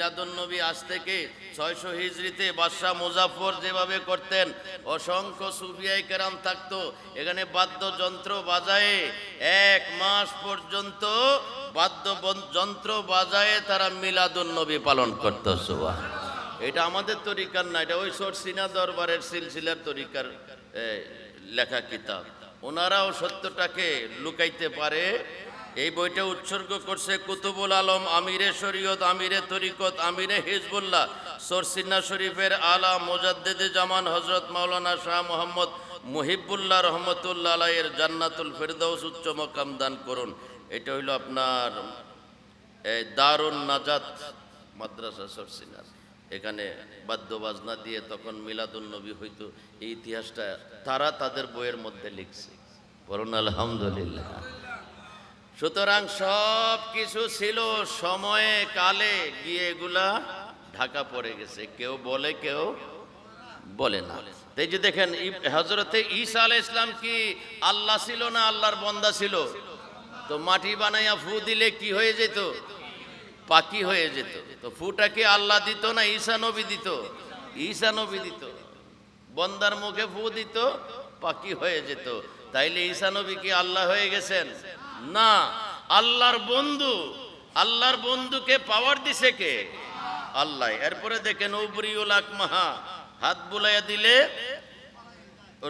মিলাদুন্নবী আজ থেকে 600 হিজরিতে বাদশাহ মুজাফফর যেভাবে করতেন, অসংখ্য সুফিয়ায়ে কেরাম থাকতো, এখানে বাদ্যযন্ত্র বাজায়ে 1 মাস পর্যন্ত বাদ্যযন্ত্র বাজায়ে তারা মিলাদুন্নবী পালন করত। সুবহানাল্লাহ। এটা আমাদের তরিকার না, এটা ওই সরসিনা দরবারের সিলসিলার তরিকার লেখা কিতাব। ওনারাও সত্যটাকে লুকাইতে পারে। এই বইটা উৎসর্গ করছে কুতুবুল আলম, আমিরে শরীয়ত, আমিরে তরিকত, আমিরে হিজবুল্লাহ, সরসিনা শরীফের আলা মুজাদ্দিদে জামান হযরত মাওলানা শাহ মোহাম্মদ মুহিবুল্লাহ রহমতুল্লাহ আলাইহির জান্নাতুল ফেরদাউস উচ্চ মাকাম দান করুন। এটা হইল আপনার দারুন নাজাত মাদ্রাসা সরসিনা। এখানে বাদ্য বাজনা দিয়ে তখন মিলাদুন্নবী হইতো, এই ইতিহাসটা তারা তাদের বইয়ের মধ্যে লিখছে। বলুন আলহামদুলিল্লাহ। সুতরাং সব কিছু ছিল, সময়ে কালে গিয়ে এগুলা ঢাকা পড়ে গেছে, কেউ বলে কেউ বলে না। এই যে দেখেন হযরতে ঈসা আলাইহিস সালাম কি আল্লাহ ছিল না আল্লাহর বান্দা ছিল? তো মাটি বানাইয়া ফু দিলে কি হয়ে যেত? পাখি হয়ে যেত। তো ফুটা কি আল্লাহ দিত না ঈসা নবী দিত? ঈসা নবী দিত। বন্দার মুখে ফু দিত, পাখি হয়ে যেত। তাইলে ঈসা নবী কি আল্লাহ হয়ে গেছেন? না, আল্লাহর বন্ধু। আল্লাহর বন্ধুকে পাওয়ার দিছে কে? আল্লাহ। এরপরে দেখেন উবরিউল আকমাহা, হাত বুলাইয়া দিলে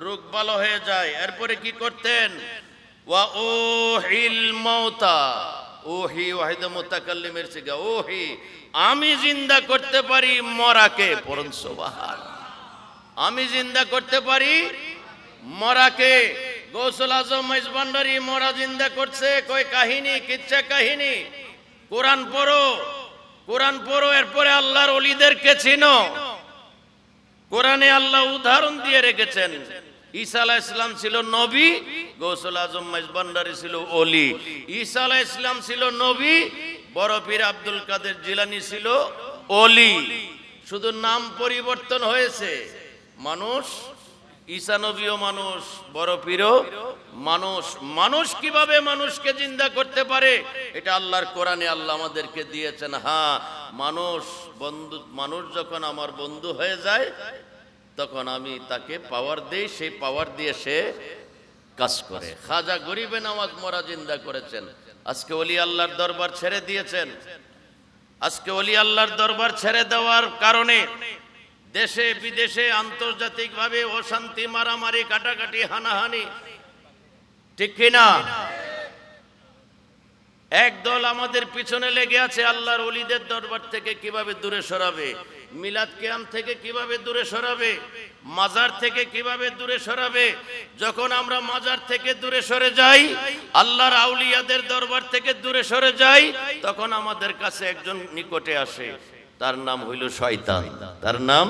রোগ ভালো হয়ে যায়। এরপরে কি করতেন? ওয়া ওহিল মাউতা, ওহি ওয়াহিদ মুতাকাল্লিমের সিগা, ওহি আমি জিন্দা করতে পারি মরাকে। পড়ুন সুবহানাল্লাহ। আমি জিন্দা করতে পারি মরাকে। গৌসুল আজম মাইজ ভান্ডারী মরা জিন্দা করছে, কই কাহিনী, কিচ্ছা কাহিনী। কোরআন পড়ো, কোরআন পড়ো, এরপরে আল্লাহর ওলিদেরকে চিনো। কোরআনে আল্লাহ উদাহরণ দিয়ে রেখেছেন। ঈসা আলাইহিস সালাম ছিল নবী, গৌসুল আজম মাইজ ভান্ডারী ছিল ওলি। ঈসা আলাইহিস সালাম ছিল নবী, বড় পীর আব্দুল কাদের জিলানী ছিল ওলি। শুধু নাম পরিবর্তন হয়েছে। মানুষ, ঈসা নবীও মানুষ, বড় পীরও মানুষ। মানুষ কিভাবে মানুষকে জিন্দা করতে পারে এটা আল্লাহর কোরআনে আল্লাহ আমাদেরকে দিয়েছেন। হ্যাঁ, মানুষ যখন আমার বন্ধু হয়ে যায় তখন আমি তাকে পাওয়ার দেই, সেই পাওয়ার দিয়ে সে কাজ করে। খাজা গরিবে নওয়াজ মরা জিন্দা করেছেন। আজকে ওলি আল্লাহর দরবার ছেড়ে দিয়েছেন। আজকে ওলি আল্লাহর দরবার ছেড়ে দেওয়ার কারণে দেশে বিদেশে আন্তর্জাতিকভাবে অশান্তি, মারামারি, কাটাকাটি, হানাহানি, ঠিক কিনা? একদল আমাদের পিছনে লেগে আছে আল্লাহর ওলিদের দরবার থেকে কিভাবে দূরে সরাবে, মিলাদ কিয়াম থেকে কিভাবে দূরে সরাবে, মাজার থেকে কিভাবে দূরে সরাবে। যখন আমরা মাজার থেকে দূরে সরে যাই, আল্লাহর আউলিয়াদের দরবার থেকে দূরে সরে যাই, তখন আমাদের কাছে একজন নিকটে আসে, তার নাম হইল শয়তান। তার নাম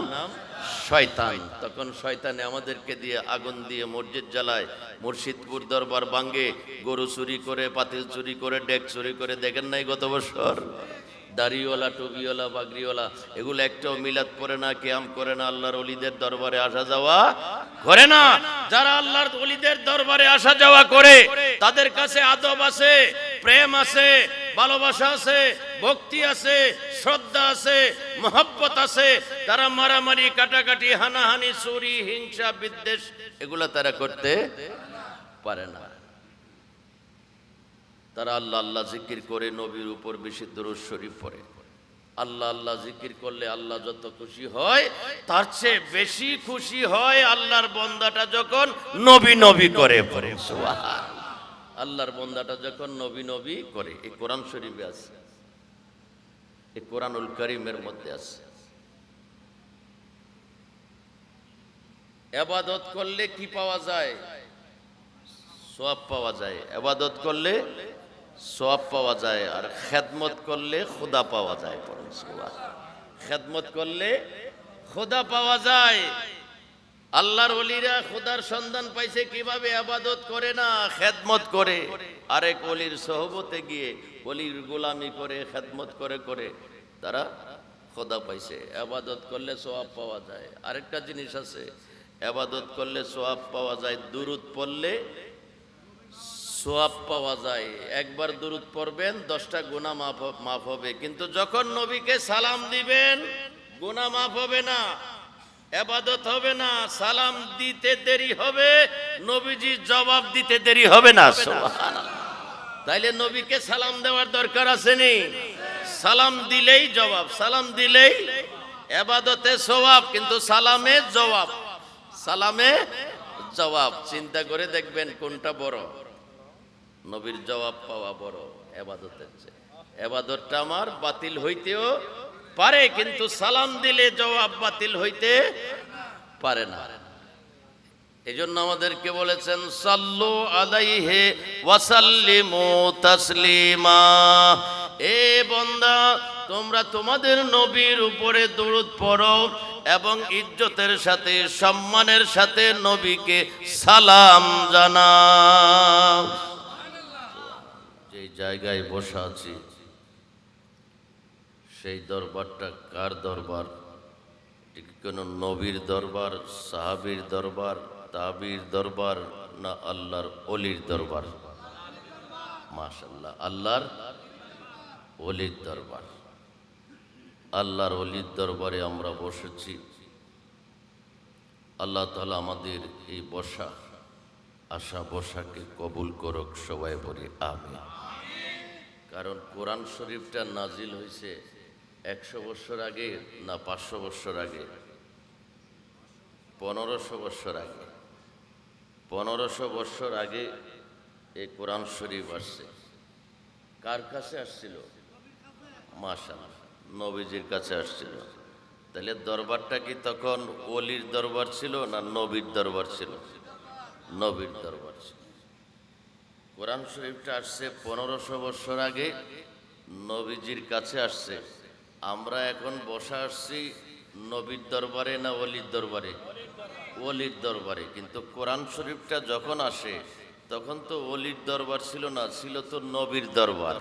শয়তান। তখন শয়তানে আমাদেরকে দিয়ে আগুন দিয়ে মসজিদ জ্বালায়, মুর্শিদপুর দরবার ভাঙ্গে, গরু চুরি করে, পাতিল চুরি করে, ডেক চুরি করে। দেখেন নাই গত বছর? দাড়িওয়ালা, টুপিওয়ালা, বাগরিওয়ালা, এগুলো একটাও মিলাদ পড়ে না, কিয়াম করে না, আল্লাহর ওলিদের দরবারে আসা যাওয়া করে না। যারা আল্লাহর ওলিদের দরবারে আসা যাওয়া করে তাদের কাছে আদব আছে, প্রেম আছে, ভালোবাসা আছে, ভক্তি আছে, শ্রদ্ধা আছে, মহব্বত আছে। তারা মারামারি, কাটাকাটি, হানাহানি, চুরি, হিংসা, বিদ্বেষ এগুলা তারা করতে পারে না। তারা আল্লাহ আল্লাহ জিকির করে, নবীর উপর বেশি দরুদ শরীফ পড়ে। আল্লাহ আল্লাহ জিকির করলে আল্লাহ যত খুশি হয়, তার চেয়ে বেশি খুশি হয় আল্লাহর বান্দাটা যখন নবী নবী করে। পড়ে সুবহানাল্লাহ। আল্লাহর বান্দাটা যখন নবী নবী করে। এই কোরআন শরীফে আছে, এই কোরআনুল কারীমের মধ্যে আছে। ইবাদত করলে কি পাওয়া যায়? সওয়াব পাওয়া যায়। ইবাদত করলে সওয়াব পাওয়া যায়, আর খেদমত করলে খোদা পাওয়া যায়। খেদমত করলে খোদা পাওয়া যায়। আল্লাহর ওলিরা খোদার সন্ধান পাইছে কিভাবে? ইবাদত করে না, খেদমত করে। আরেক ওলির সোহবতে গিয়ে ওলির গোলামি করে, খেদমত করে করে তারা খোদা পাইছে। ইবাদত করলে সওয়াব পাওয়া যায়। আরেকটা জিনিস আছে, ইবাদত করলে সওয়াব পাওয়া যায়, দুরূদ পড়লে সোয়াব পাওয়া যায়। একবার দুরূদ পড়বেন 10টা গুনাহ মাফ হবে। কিন্তু যখন নবীকে সালাম দিবেন গুনাহ মাফ হবে না, ইবাদত হবে না, সালাম দিতে দেরি হবে, নবীজি জবাব দিতে দেরি হবে না। সুবহানাল্লাহ। তাইলে নবীকে সালাম দেওয়ার দরকার আছে নি? সালাম দিলেই জবাব, সালাম দিলেই ইবাদতে সওয়াব, কিন্তু সালামে জবাব, সালামে জবাব। চিন্তা করে দেখবেন কোনটা বড়? নবীর জবাব পাওয়া বড় ইবাদতের চেয়ে। ইবাদতটা আমার বাতিল হইতেও পারে, কিন্তু সালাম দিলে জবাব বাতিল হইতে পারে না। এজন্য আমাদেরকে বলেছেন সাল্লু আলাইহি ওয়া সাল্লিমু তাসলিমা। এ বান্দা, তোমরা তোমাদের নবীর উপরে দরুদ পড়ো এবং ইজ্জতের সাথে সম্মানের সাথে নবীকে সালাম জানাও। যে জায়গায় বসা আছি সেই দরবারটা কার দরবার? কোন নবীর দরবার, সাহাবীর দরবার, তাবির দরবার, না আল্লাহর ওলির দরবার? মাশাআল্লাহ, আল্লাহর ওলির দরবার। আল্লাহর ওলির দরবারে আমরা বসেছি। আল্লাহ তাআলা আমাদের এই বসা, আশা বসাকে কবুল করুক। সবাই বলি আমিন। কারণ কোরআন শরীফটা নাজিল হয়েছে 100 বছর আগে না 500 বছর আগে? 1500 বছর আগে। 1500 বছর আগে এই কোরআন শরীফ আসছে। কার কাছে আসছিল? মাশাআল্লাহ, নবীজির কাছে আসছিল। তাহলে দরবারটা কি তখন ওলির দরবার ছিল না নবীর দরবার ছিল? নবীর দরবার ছিল। কোরআন শরীফটা আসছে 1500 বছর আগে, নবীজির কাছে আসছে। আমরা এখন বসা আসছি নবীর দরবারে না ওলির দরবারে? ওলির দরবারে। কিন্তু কোরআন শরীফটা যখন আসে তখন তো ওলির দরবার ছিল না, ছিল তো নবীর দরবার।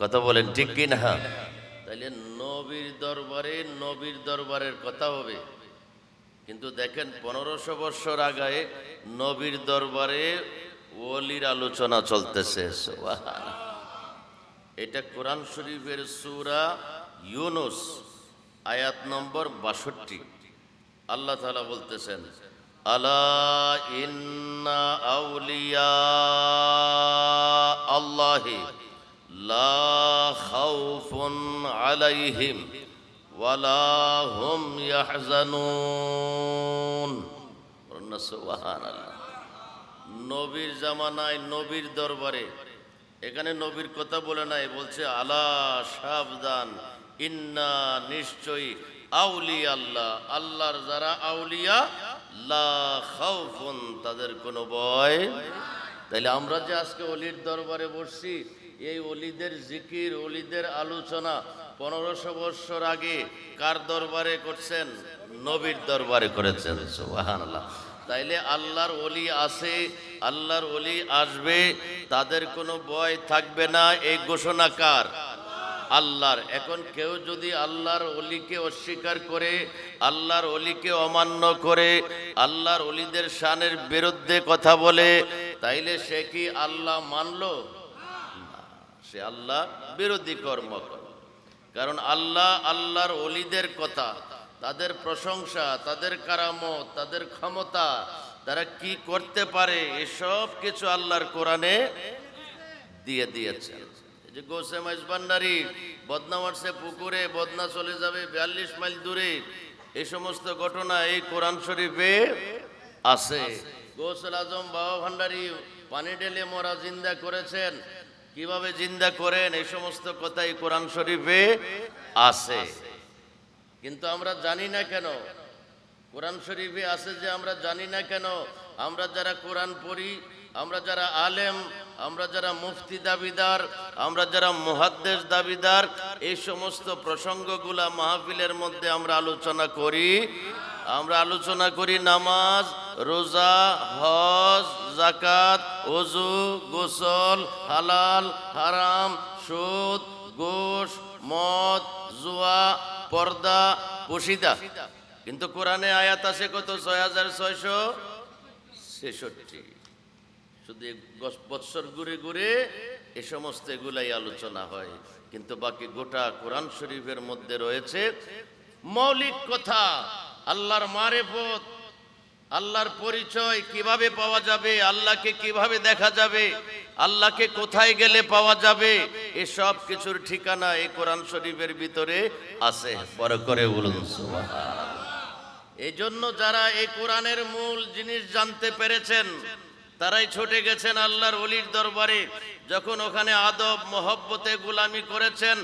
কথা বলেন ঠিক কি না? তাইলে নবীর দরবারে নবীর দরবারের কথা হবে। কিন্তু দেখেন 1500 বছর আগে নবীর দরবারে ওলির আলোচনা চলতেছে। সুবহানাল্লাহ। এটা কোরআন শরীফের সূরা ইউনূস আয়াত নম্বর 62। আল্লাহ তাআলা বলতেছেন, আলা ইন্না আউলিয়া আল্লাহি লা খাউফুন আলাইহিম ওয়ালা হুম ইয়াহজানুন। সুবহানাল্লাহ। নবীর জামানায় নবীর দরবারে, এখানে নবীর কথা বলে নাই, বলছে আলা সাবধান, ইন্না নিশ্চয়ই, আউলিয়া আল্লাহ, আল্লাহর যারা আউলিয়া, লা খাউফুন তাদের কোনো ভয়। তাইলে আমরা যে আজকে ওলির দরবারে বসছি, এই ওলিদের জিকির, ওলিদের আলোচনা 1500 বছর আগে কার দরবারে করছেন? নবীর দরবারে করেছেন। সুবহানাল্লাহ। তাইলে আল্লাহর ওলি আছে, আল্লাহর ওলি আসবে, তাদের কোনো ভয় থাকবে না, এই ঘোষণা কার? আল্লাহর। এখন কেউ যদি আল্লাহর ওলিকে অস্বীকার করে, আল্লাহর ওলিকে অমান্য করে, আল্লাহর ওলিদের শানের বিরুদ্ধে কথা বলে, তাইলে সে কি আল্লাহ মানলো? সে আল্লাহ বিরোধী কর্ম করে। কারণ আল্লাহ আল্লাহর ওলিদের কথা, তাদের প্রশংসা, তাদের কারামত, তাদের ক্ষমতা, তারা কি করতে পারে, এসব কিছু আল্লাহর কোরআনে দিয়ে দিয়েছেন। এই যে গোসে মাইজবান্ডারি বদনা মারছে পুকুরে, বদনা চলে যাবে 42 মাইল দূরে, এই সমস্ত ঘটনা এই কোরআন শরীফে আছে। গৌসুল আজম বাবা ভান্ডারী পানি ঢেলে মরা জিন্দা করেছেন, কিভাবে জিন্দা করেন, এই সমস্ত কথাই কোরআন শরীফে আছে। কিন্তু আমরা জানি না কেন? কোরআন শরীফে আছে যে আমরা জানি না কেন? আমরা যারা কোরআন পড়ি, আমরা যারা আলেম, আমরা যারা মুফতি দাবিদার, আমরা যারা মুহাদ্দিস দাবিদার, এই সমস্ত প্রসঙ্গগুলা মাহফিলের মধ্যে আমরা আলোচনা করি। আমরা আলোচনা করি নামাজ, রোজা, হজ, যাকাত, ওযু, গোসল, হালাল, হারাম, সুদ, ঘুষ, মদ, জুয়া, পর্দা, পশিদা। কিন্তু কোরআনে আয়াত আছে কত? 6666। শুধু বৎসর ঘুরে ঘুরে এ সমস্ত এগুলাই আলোচনা হয়, কিন্তু বাকি গোটা কোরআন শরীফের মধ্যে রয়েছে মৌলিক কথা। আল্লাহর মারেফত, আল্লাহর পরিচয় কিভাবে পাওয়া যাবে, আল্লাহকে কিভাবে দেখা যাবে, আল্লাহকে কোথায় গেলে পাওয়া যাবে, এসব কিছুর ঠিকানা এই কোরআন শরীফের ভিতরে আছে। বড় করে বলুন সুবহানাল্লাহ। এই জন্য যারা এই কোরআনের মূল জিনিস জানতে পেরেছেন তারাই ছুটে গেছেন আল্লাহর ওলির দরবারে। যখন ওখানে আদব মহব্বতে গোলামি করেছেন,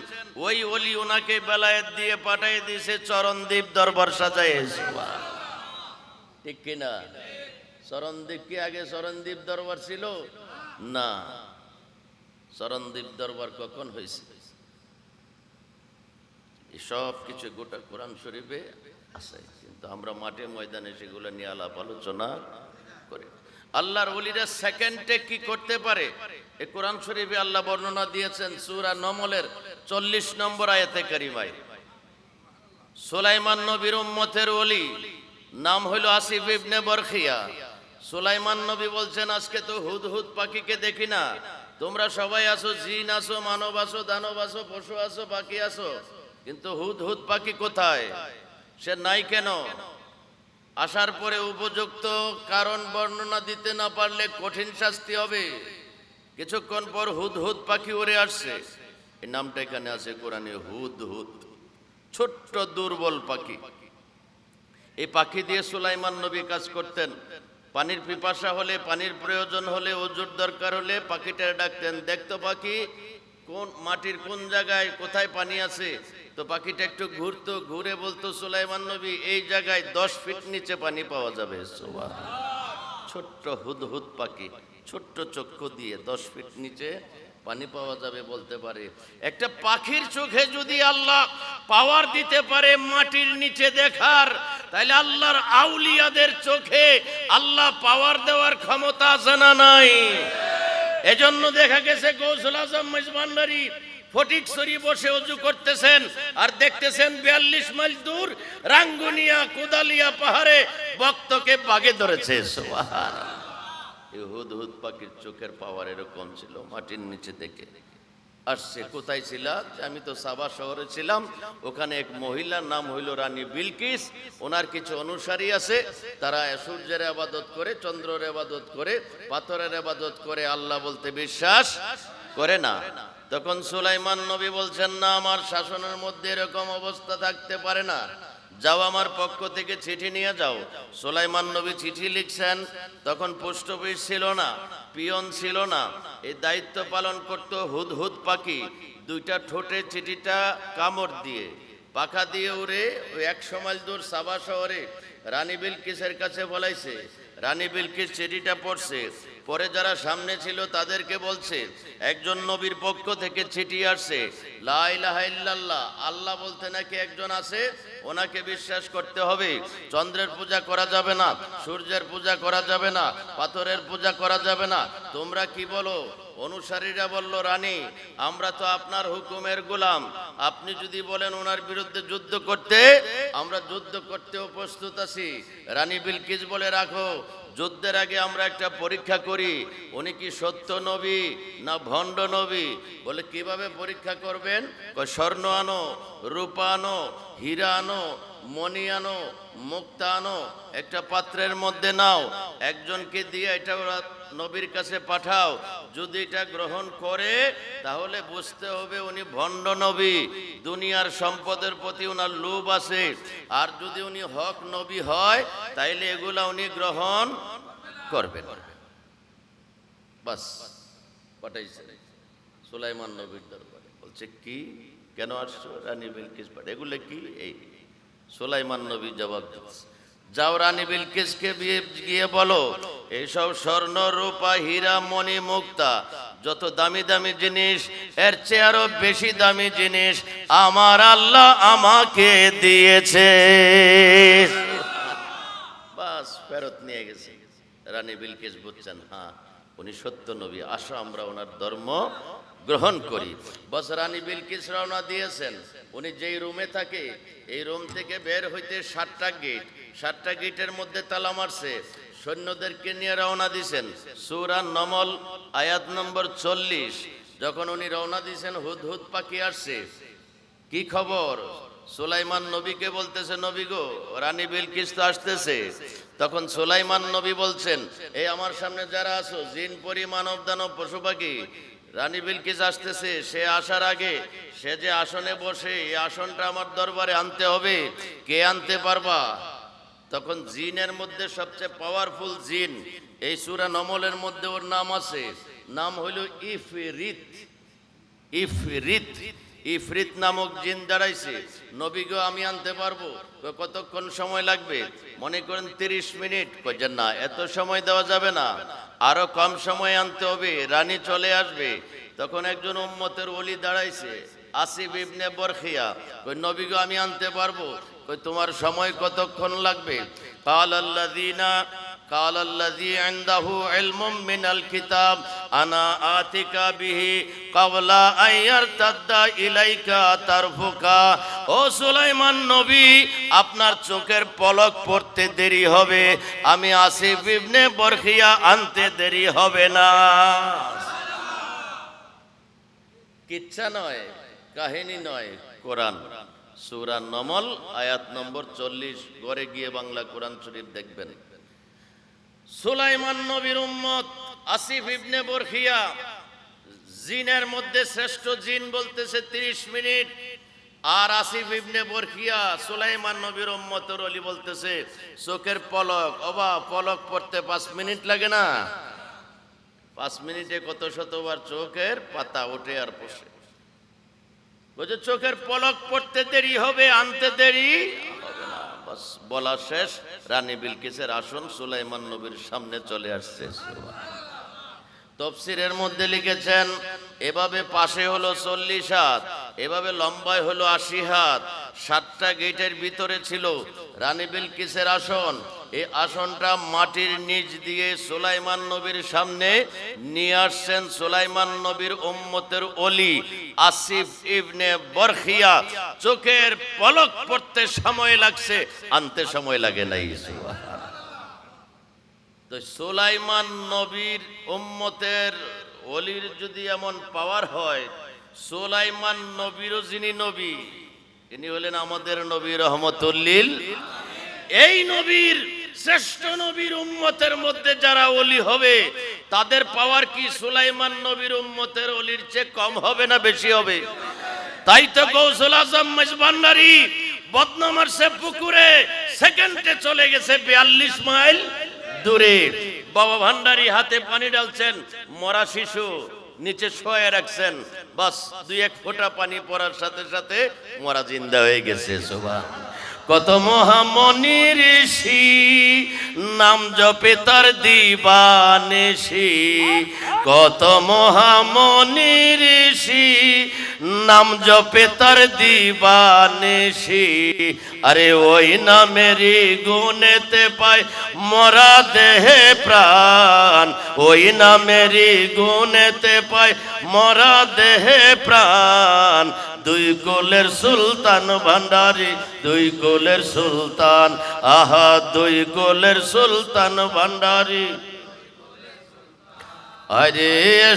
ওই ওলি ওনাকে বেলায়েত দিয়ে পাঠিয়ে দিয়েছে চরণদ্বীপ দরবার সাজায়। ঠিক কিনা? চরণদ্বীপ কি আগে চরণদ্বীপ দরবার ছিল? না, চরণদ্বীপ দরবার কখন হয়েছে? সব কিছু গোটা কোরআন শরীফে আছে, কিন্তু আমরা মাঠে ময়দানে সেগুলো নিয়ে আলাপ আলোচনা করি। আল্লাহর ওলিরা সেকেন্ডে কি করতে পারে এই কোরআন শরীফে আল্লাহ বর্ণনা দিয়েছেন সূরা নমলের 40 নম্বর আয়াতে কারিমায়। সুলাইমান নবীর উম্মতের ওলি নাম হইল আসিফ ইবনে বরখিয়া। সুলাইমান নবী বলছেন, আজকে তো হুদহুদ পাখিকে দেখি না, তোমরা সবাই আসো, জিন আসো, মানব আসো, দানব আসো, পশু আসো, পাখি আসো, কিন্তু হুদহুদ পাখি কোথায়? সে নাই কেন? আসার পরে উপযুক্ত কারণ বর্ণনা দিতে না পারলে কঠিন শাস্তি হবে। কিছুক্ষণ পর হুদহুদ পাখি উড়ে আসছে। এই নামটা এখানে আছে কোরআনে, হুদহুদ, ছোট্ট দুর্বল পাখি। এই পাখি দিয়ে সুলাইমান নবী কাজ করতেন। পানির পিপাসা হলে, পানির প্রয়োজন হলে, ওজুর দরকার হলে পাখিটারে ডাকতেন। দেখতো পাখি কোন মাটির কোন জায়গায় কোথায় পানি আছে, তো পাখিটা একটু ঘুরতো, ঘুরে বলতো সুলাইমান নবী এই জায়গায় 10 ফিট নিচে পানি পাওয়া যাবে। ছোট্ট হুদহুদ পাখি, ছোট্ট চক্ষু দিয়ে 10 ফিট নিচে পানি পাওয়া যাবে বলতে পারে। একটা পাখির চোখে যদি আল্লাহ পাওয়ার দিতে পারে মাটির নিচে দেখার, তাহলে আল্লাহর আউলিয়াদের চোখে আল্লাহ পাওয়ার দেওয়ার ক্ষমতা আছে না নাই? এজন্য দেখা গেছে গৌসুল আজম মেজবান্ডারি ফটিকছড়ি বসে ওযু করতেছেন আর দেখতেছেন 42 মাইল দূর রাঙ্গুনিয়া কোদালিয়া পাহাড়ে বক্তকে বাগে ধরেছে। সুবহানাল্লাহ। এই হুদহুদ পাখির চোখের পাওয়ার এরকম ছিল, মাটির নিচে দেখে আসছে। কোথায় ছিল? আমি তো সাবা শহরে ছিলাম, ওখানে এক মহিলার নাম হইল রানী বিলকিস। ওনার কিছু অনুসারী আছে, তারা সূর্যের ইবাদত করে, চন্দ্রের ইবাদত করে, পাথরের ইবাদত করে, আল্লাহ বলতে বিশ্বাস করে না। তখন সুলাইমান নবী বলছেন, না, আমার শাসনের মধ্যে এরকম অবস্থা থাকতে পারে না, যাও আমার পক্ষ থেকে চিঠি নিয়ে যাও। সুলাইমান নবী চিঠি লিখছেন। তখন পোস্ট অফিস ছিল না, পিয়ন ছিল না, এই দায়িত্ব পালন করতো হুদহুদ পাখি। দুইটা ঠোঁটে চিঠিটা কামড় দিয়ে পাখা দিয়ে উড়ে 100 মাইল দূর সাবা শহরে রানী বিলকিসের কাছে বলাইছে। রানী বিলকিস চিঠিটা পড়ছে, পরে যারা সামনে ছিল তাদেরকে বলছে, একজন নবীর পক্ষ থেকে চিঠি আসছে, লা ইলাহা ইল্লাল্লাহ, আল্লাহ বলতে নাকি একজন আছে, ওনাকে বিশ্বাস করতে হবে। চন্দ্রের পূজা করা যাবে না, সূর্যের পূজা করা যাবে না, পাথরের পূজা করা যাবে না। তোমরা কি বলো? অনুসারীরা বলল, রানী, আমরা তো আপনার হুকুমের গোলাম, আপনি যদি বলেন ওনার বিরুদ্ধে যুদ্ধ করতে, আমরা যুদ্ধ করতেও প্রস্তুত আছি। রানী বিলকিস বলে, রাখো, যুদ্ধের আগে আমরা একটা পরীক্ষা করি, উনি কি সত্য নবী না ভণ্ড নবী। বলে, কিভাবে পরীক্ষা করবেন? স্বর্ণ আনো, রূপা আনো, হীরা আনো, মণি আনো, মুক্তা আনো, একটা পাত্রের মধ্যে নাও, একজনকে দিয়ে এটা ওরা নবীর কাছে পাঠাও। যদি এটা গ্রহণ করে তাহলে বুঝতে হবে উনি ভণ্ড নবী, দুনিয়ার সম্পদের প্রতি ওনার লোভ আছে। আর যদি উনি হক নবী হয় তাইলে এগুলা উনি গ্রহণ করবেন। বাস, পাঠাইছে সুলাইমান নবীর দরবারে। বলছে, কি, কেন আসছো? রানী বিলকিস পাঠায়, এগুলো কি? এই সুলাইমান নবী জবাব দিচ্ছে, যাও রানী বিলকিসকে গিয়ে বলো, এইসব স্বর্ণ রূপা হীরা মণি মুক্তা যত দামি দামি জিনিস, এর চেয়ে আরো বেশি দামি জিনিস আমার আল্লাহ আমাকে দিয়েছে। বাস, ফেরত নিয়ে গেছে। রানী বিলকিস বুঝছেন, হ্যাঁ, উনি সত্য নবী, আসো আমরা ওনার ধর্ম গ্রহণ করি। বস রানী বিলকিস রওনা দিয়েছেন। উনি যেই রুমে থাকে এই রুম থেকে বের হইতে 7টা গেট, 7টা গেটের মধ্যে তালা মারছে। সৈন্যদেরকে নিয়ে রওনা দিয়েছেন। সূরা নমল আয়াত নম্বর 40। যখন উনি রওনা দিয়েছেন হুদহুদ পাখি আসছে। কি খবর? সুলাইমান নবীকে বলতেছে, নবী গো, রানী বিলকিস তো আসতেছে। তখন সুলাইমান নবী বলছেন, এই আমার সামনে যারা আছো, জিন পরি মানব দানব পশু পাখি, রানী বিলকিস আসতেছে। সে আসার আগে সে যে আসনে বসে, এই আসনটা আমার দরবারে আনতে হবে। কে আনতে পারবা? তখন জিনের মধ্যে সবচেয়ে পাওয়ারফুল জিন, এই সূরা নমলের মধ্যে ওর নাম আছে, নাম হইল ইফরিত। ইফরিত, ইফরিত নামক জিন দাঁড়াইছে। নবী গো, আমি আনতে পারবো। কতক্ষণ সময় লাগবে? মনে করেন 30 মিনিট। কইছেন না, এত সময় দেওয়া যাবে না, আরো কম সময় আনতে হবে, রানী চলে আসবে। তখন একজন উম্মতের ওলি দাঁড়াইছে, আসিফ ইবনে বরখিয়া। কই নবী গো, আমি আনতে পারবো। কই তোমার সময় কতক্ষণ লাগবে? قال الذي عنده علم من الكتاب انا آتيك به قبل ان يرتد اليك طرفك। ও সুলাইমান নবী, আপনার চোখের পলক পড়তে দেরি হবে, আমি আসিফ ইবনে বরখিয়া আনতে দেরি হবে না। কিচ্ছা নয়, কাহিনী নয়, কোরআন। সূরা নমল আয়াত নম্বর 40। ঘরে গিয়ে বাংলা কোরআন শরীফ দেখবেন। সুলাইমান নবীর উম্মত আসিফ ইবনে বরখিয়া, জিনের মধ্যে শ্রেষ্ঠ জিন বলতেছে 30 মিনিট। আর আসিফ ইবনে বরখিয়া সুলাইমান নবীর উম্মতের ওলি বলতেছে চোখের পলক, অবা পলক পড়তে 5 মিনিট লাগে না? 5 মিনিটে কত শতবার চোখের পাতা ওঠে আর বসে। বলছে চোখের পলক পড়তে দেরি হবে, আনতে দেরি হবে না। বাস বলা শেষ, রানী বিলকিসের আসন সুলাইমান নবীর সামনে চলে আসছে। তফসিরের মধ্যে লিখেছেন এভাবে পাশে হলো 40 হাত, এভাবে লম্বায় হলো 80 হাত। 7টা গেটের ভিতরে ছিল রানী বিলকিসের আসন। এই আসনটা মাটির নিচ দিয়ে সুলাইমান নবীর সামনে নিয়ে আসছেন সুলাইমান নবীর উম্মতের ওলি আসিফ ইবনে বরখিয়া। চোখের পলক পড়তে সময় লাগছে, আনতে সময় লাগে নাই। তো সুলাইমান নবীর উম্মতের ওলির যদি এমন পাওয়ার হয়, সুলাইমান নবীরও যিনি নবী, তিনি হলেন আমাদের নবী রহমতুল লিল। এই নবীর শ্রেষ্ঠ নবীর উম্মতের মধ্যে যারা ওলি হবে, তাদের পাওয়ার কি সুলাইমান নবীর উম্মতের ওলির চেয়ে কম হবে না বেশি হবে? তাই তো গৌসুল আজম মেজবান্ডারি বদনামার সে পুকুরে সেকেন্ডে চলে গেছে 42 মাইল দূরে। বাবা ভান্ডারী হাতে পানি ঢালছেন, মরা শিশু নিচে শোয়ে রাখছেন, বাস 2-1 ফোঁটা পানি পড়ার সাথে সাথে মরা জিন্দা হয়ে গেছে। সুবহান। কত মহামনি ঋষি নাম জপে তার দিবানিশি, কত মহামনি ঋষি নাম জপে তার দিবানিশি। আরে ওই নামেরই গুণেতে পায় মরা দেহে প্রাণ, ওই নামেরই গুণেতে পায় মরা দেহে প্রাণ। 2 কোলের সুলতান ভান্ডারী, 2 কোলের সুলতান, আহা 2 কোলের সুলতান ভান্ডারী। আরে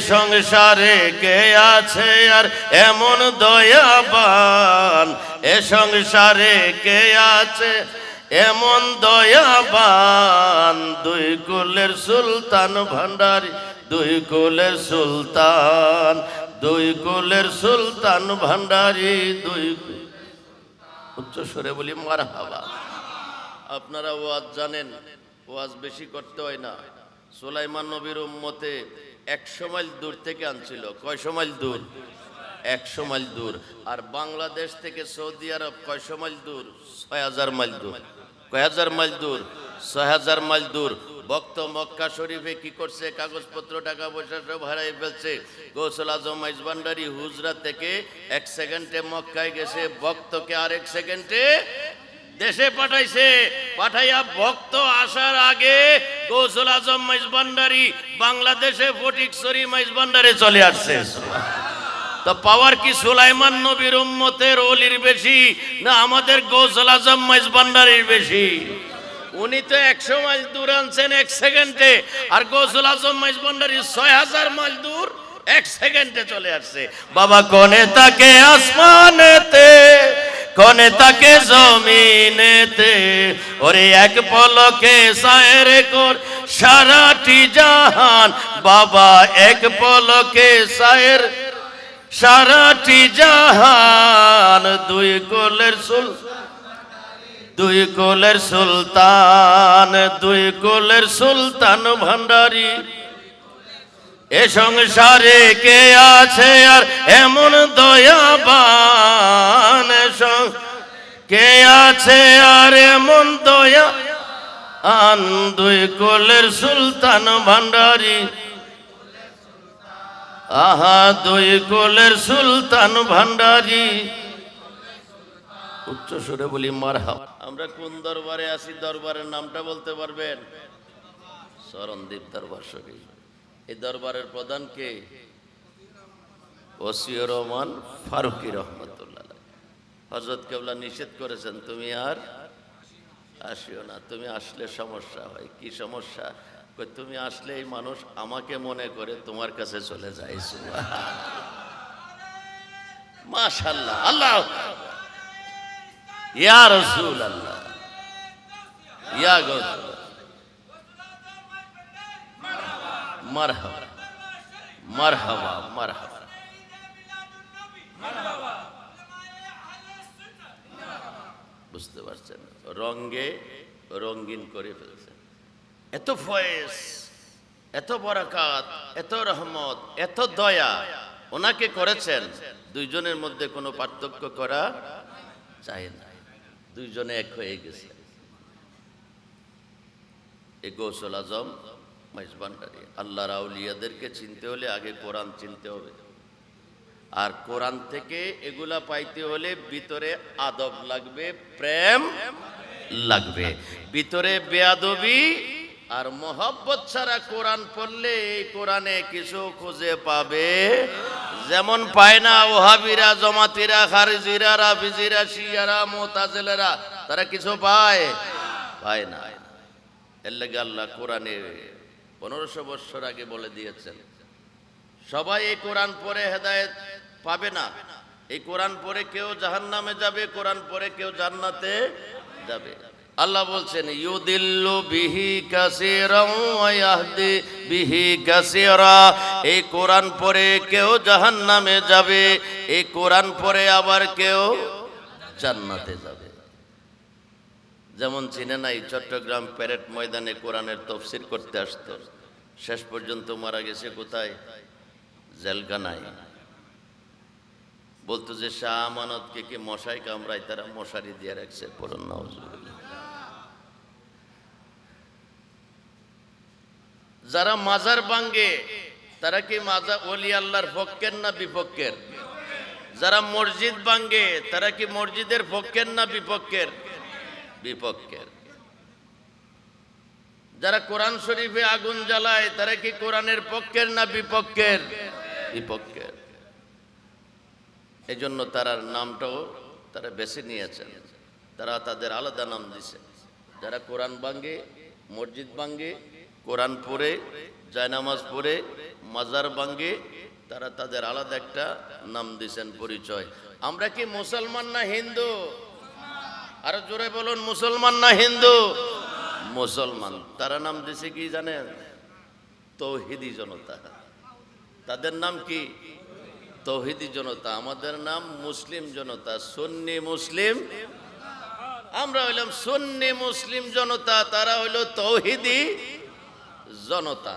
সংসারে কে আছে আর এমন দয়াবান, এ সংসারে কে আছে এমন দয়াবান। 2 কোলের সুলতান ভান্ডারী, 2 কোলের সুলতান, 2 কোলের সুলতান ভান্ডারী। 2 উচ্চ স্বরে বলি মারহাবা। আপনারা ওয়াজ জানেন, ওয়াজ বেশি করতে হয় না। সুলাইমান নবীর উম্মতে 100 মাইল দূর থেকে আনছিল। কয়শো মাইল দূর? 100 মাইল দূর। আর বাংলাদেশ থেকে সৌদি আরব কয়শো মাইল দূর? 6000 মাইল দূর। কয় হাজার মাইল দূর? 6000 মাইল দূর। ভক্ত মক্কা শরীফে কি করছে? কাগজপত্র টাকা পয়সা সব হারাই ফেলছে। গৌসুল আজম মেজবান্ডারি হুজরা থেকে 1 সেকেন্ডে মক্কায় গেছে, ভক্তকে আর 1 সেকেন্ডে দেশে পাঠাইছে। পাঠাইয়া ভক্ত আসার আগে গৌসুল আজম মেজবান্ডারি বাংলাদেশে ফটিকছড়ি মেজবান্ডারে চলে আসছে। তো পাওয়ার কি সুলাইমান নবীর উম্মতের ওলির বেশি না আমাদের গৌসুল আজম মাইজ ভান্ডারীর বেশি? উনি তো 100 মাইল দূর আনছেন 1 সেকেন্ডে, আর গৌসুল আজম মাইজ ভান্ডারী 6000 মাইল দূর 1 সেকেন্ডে চলে আসছে। বাবা কোনে তাকে আসমানেতে, কোনে তাকে জমিনেতে, ওরে এক পলকে সায়ের কর সারাটি জাহান। বাবা এক পলকে সায়ের সারাটি জাহান। দুই কোলের সুলতান, দুই কোলের সুলতান ভান্ডারী। এ সংসারে কে আছে আর এমন দয়াবান? কে আছে আর এমন দয়াবান? দুই কোলের সুলতান ভান্ডারী। আহা দুই কোলের সুলতান ভান্ডারী। উচ্চ সুরে বলি মারহাবা। আমরা কোন দরবারে আছি? দরবারের নামটা বলতে পারবেন? শরণদ্বীপ দরবার শরীফ। এই দরবারের প্রধান কে? ওসিউর রহমান ফারুকী রহমতুল্লাহ। হযরত কেবলা নিষেধ করেছেন তুমি আর আসিও না, তুমি আসলে সমস্যা হয়। কি সমস্যা? তুমি আসলে এই মানুষ আমাকে মনে করে তোমার কাছে চলে যায়। মাশাআল্লাহ, আল্লাহ ইয়া রাসূলুল্লাহ, ইয়া গাউস, মারহাবা মারহাবা মারহাবা। বুঝতে পারছেন? রঙে রঙিন করে ফেলছেন। এত ফয়েজ, এত বরাকাত, এত রহমত, এত দয়া ওনাকে করেছেন। দুইজনের মধ্যে কোনো পার্থক্য করা যায় না, দুইজনে এক হয়ে গেছে। এই গৌসুল আজম মাইজ ভান্ডারী। আল্লাহর আউলিয়াদেরকে চিনতে হলে আগে কোরআন চিনতে হবে, আর কোরআন থেকে এগুলা পাইতে হলে ভিতরে আদব লাগবে, প্রেম লাগবে। ভিতরে বেয়াদবি আর মোহব্বত ছাড়া কোরআন পড়লে এই কোরআনে কিছু খুঁজে পাবে যেমন পায় না ওহাবিরা, জমাতিরা, খারিজিরা, রাফিজিরা, শিয়ারা, মুতাজিলারা। তারা কিছু পায় না। এর লাগে আল্লাহ কোরআনে 1500 বছর আগে বলে দিয়েছেন সবাই এই কোরআন পড়ে হেদায়েত পাবে না। এই কোরআন পড়ে কেউ জাহান্নামে যাবে, কোরআন পড়ে কেউ জান্নাতে যাবে। আল্লাহ বলছেন ইউদিল্লু বিহি কাসীরান ওয়া ইয়াহদি বিহি কাসীরা। এই কোরআন পড়ে কেউ জাহান্নামে যাবে, এই কোরআন পড়ে আবার কেউ জান্নাতে যাবে। যেমন চিনে নাই, চট্টগ্রাম প্যারেড ময়দানে কোরআনের তাফসীর করতে আসতো, শেষ পর্যন্ত মারা গেছে কোথায়? জেলখানায়। বলতো যে শাহ আমানতকে কি মশাই কামড়ায়, তারা মশারি দিয়ে রাখছে। পড়ুন নাউজুবিল্লাহ। যারা মাজার ভাঙ্গে তারা কি ওলি আল্লাহর পক্ষের না বিপক্ষের? যারা মসজিদ ভাঙ্গে তারা কি মসজিদের পক্ষের না বিপক্ষের? বিপক্ষের। যারা কোরআন শরীফে আগুন জ্বালায় তারা কি কোরআনের পক্ষের না বিপক্ষের? বিপক্ষের। এই জন্য তার নামটাও তারা বেছে নিয়েছেন, তারা তাদের আলাদা নাম দিছে। যারা কোরআন ভাঙ্গে, মসজিদ ভাঙ্গে, কোরআন পড়ে, জায়নামাজ পড়ে, মাজার ভাঙ্গে, তারা তাদের আলাদা একটা নাম দিয়েছেন, পরিচয়। আমরা কি মুসলমান না হিন্দু? আরো জোরে বলুন, মুসলমান না হিন্দু? মুসলমান। তারা নাম দিছে কি জানেন? তৌহিদি জনতা। তাদের নাম কি? তৌহিদি জনতা। আমাদের নাম মুসলিম জনতা, সুন্নি মুসলিম। আমরা হইলাম সুন্নি মুসলিম জনতা, তারা হইল তৌহিদি জনতা।